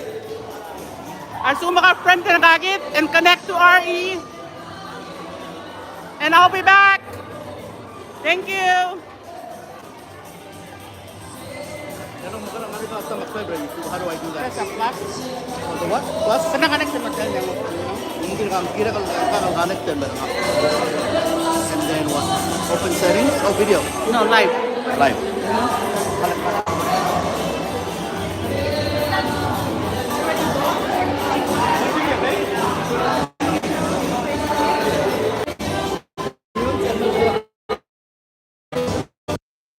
Assume maka-friend ka na kagit and connect to RE. And I'll be back. Thank you. How do I do that? Press a plus. The what? Plus? Kana connect sa magdal niya mo. Hindi ka kira ka connect them and then what? Open settings? Oh, video. No, live. Live.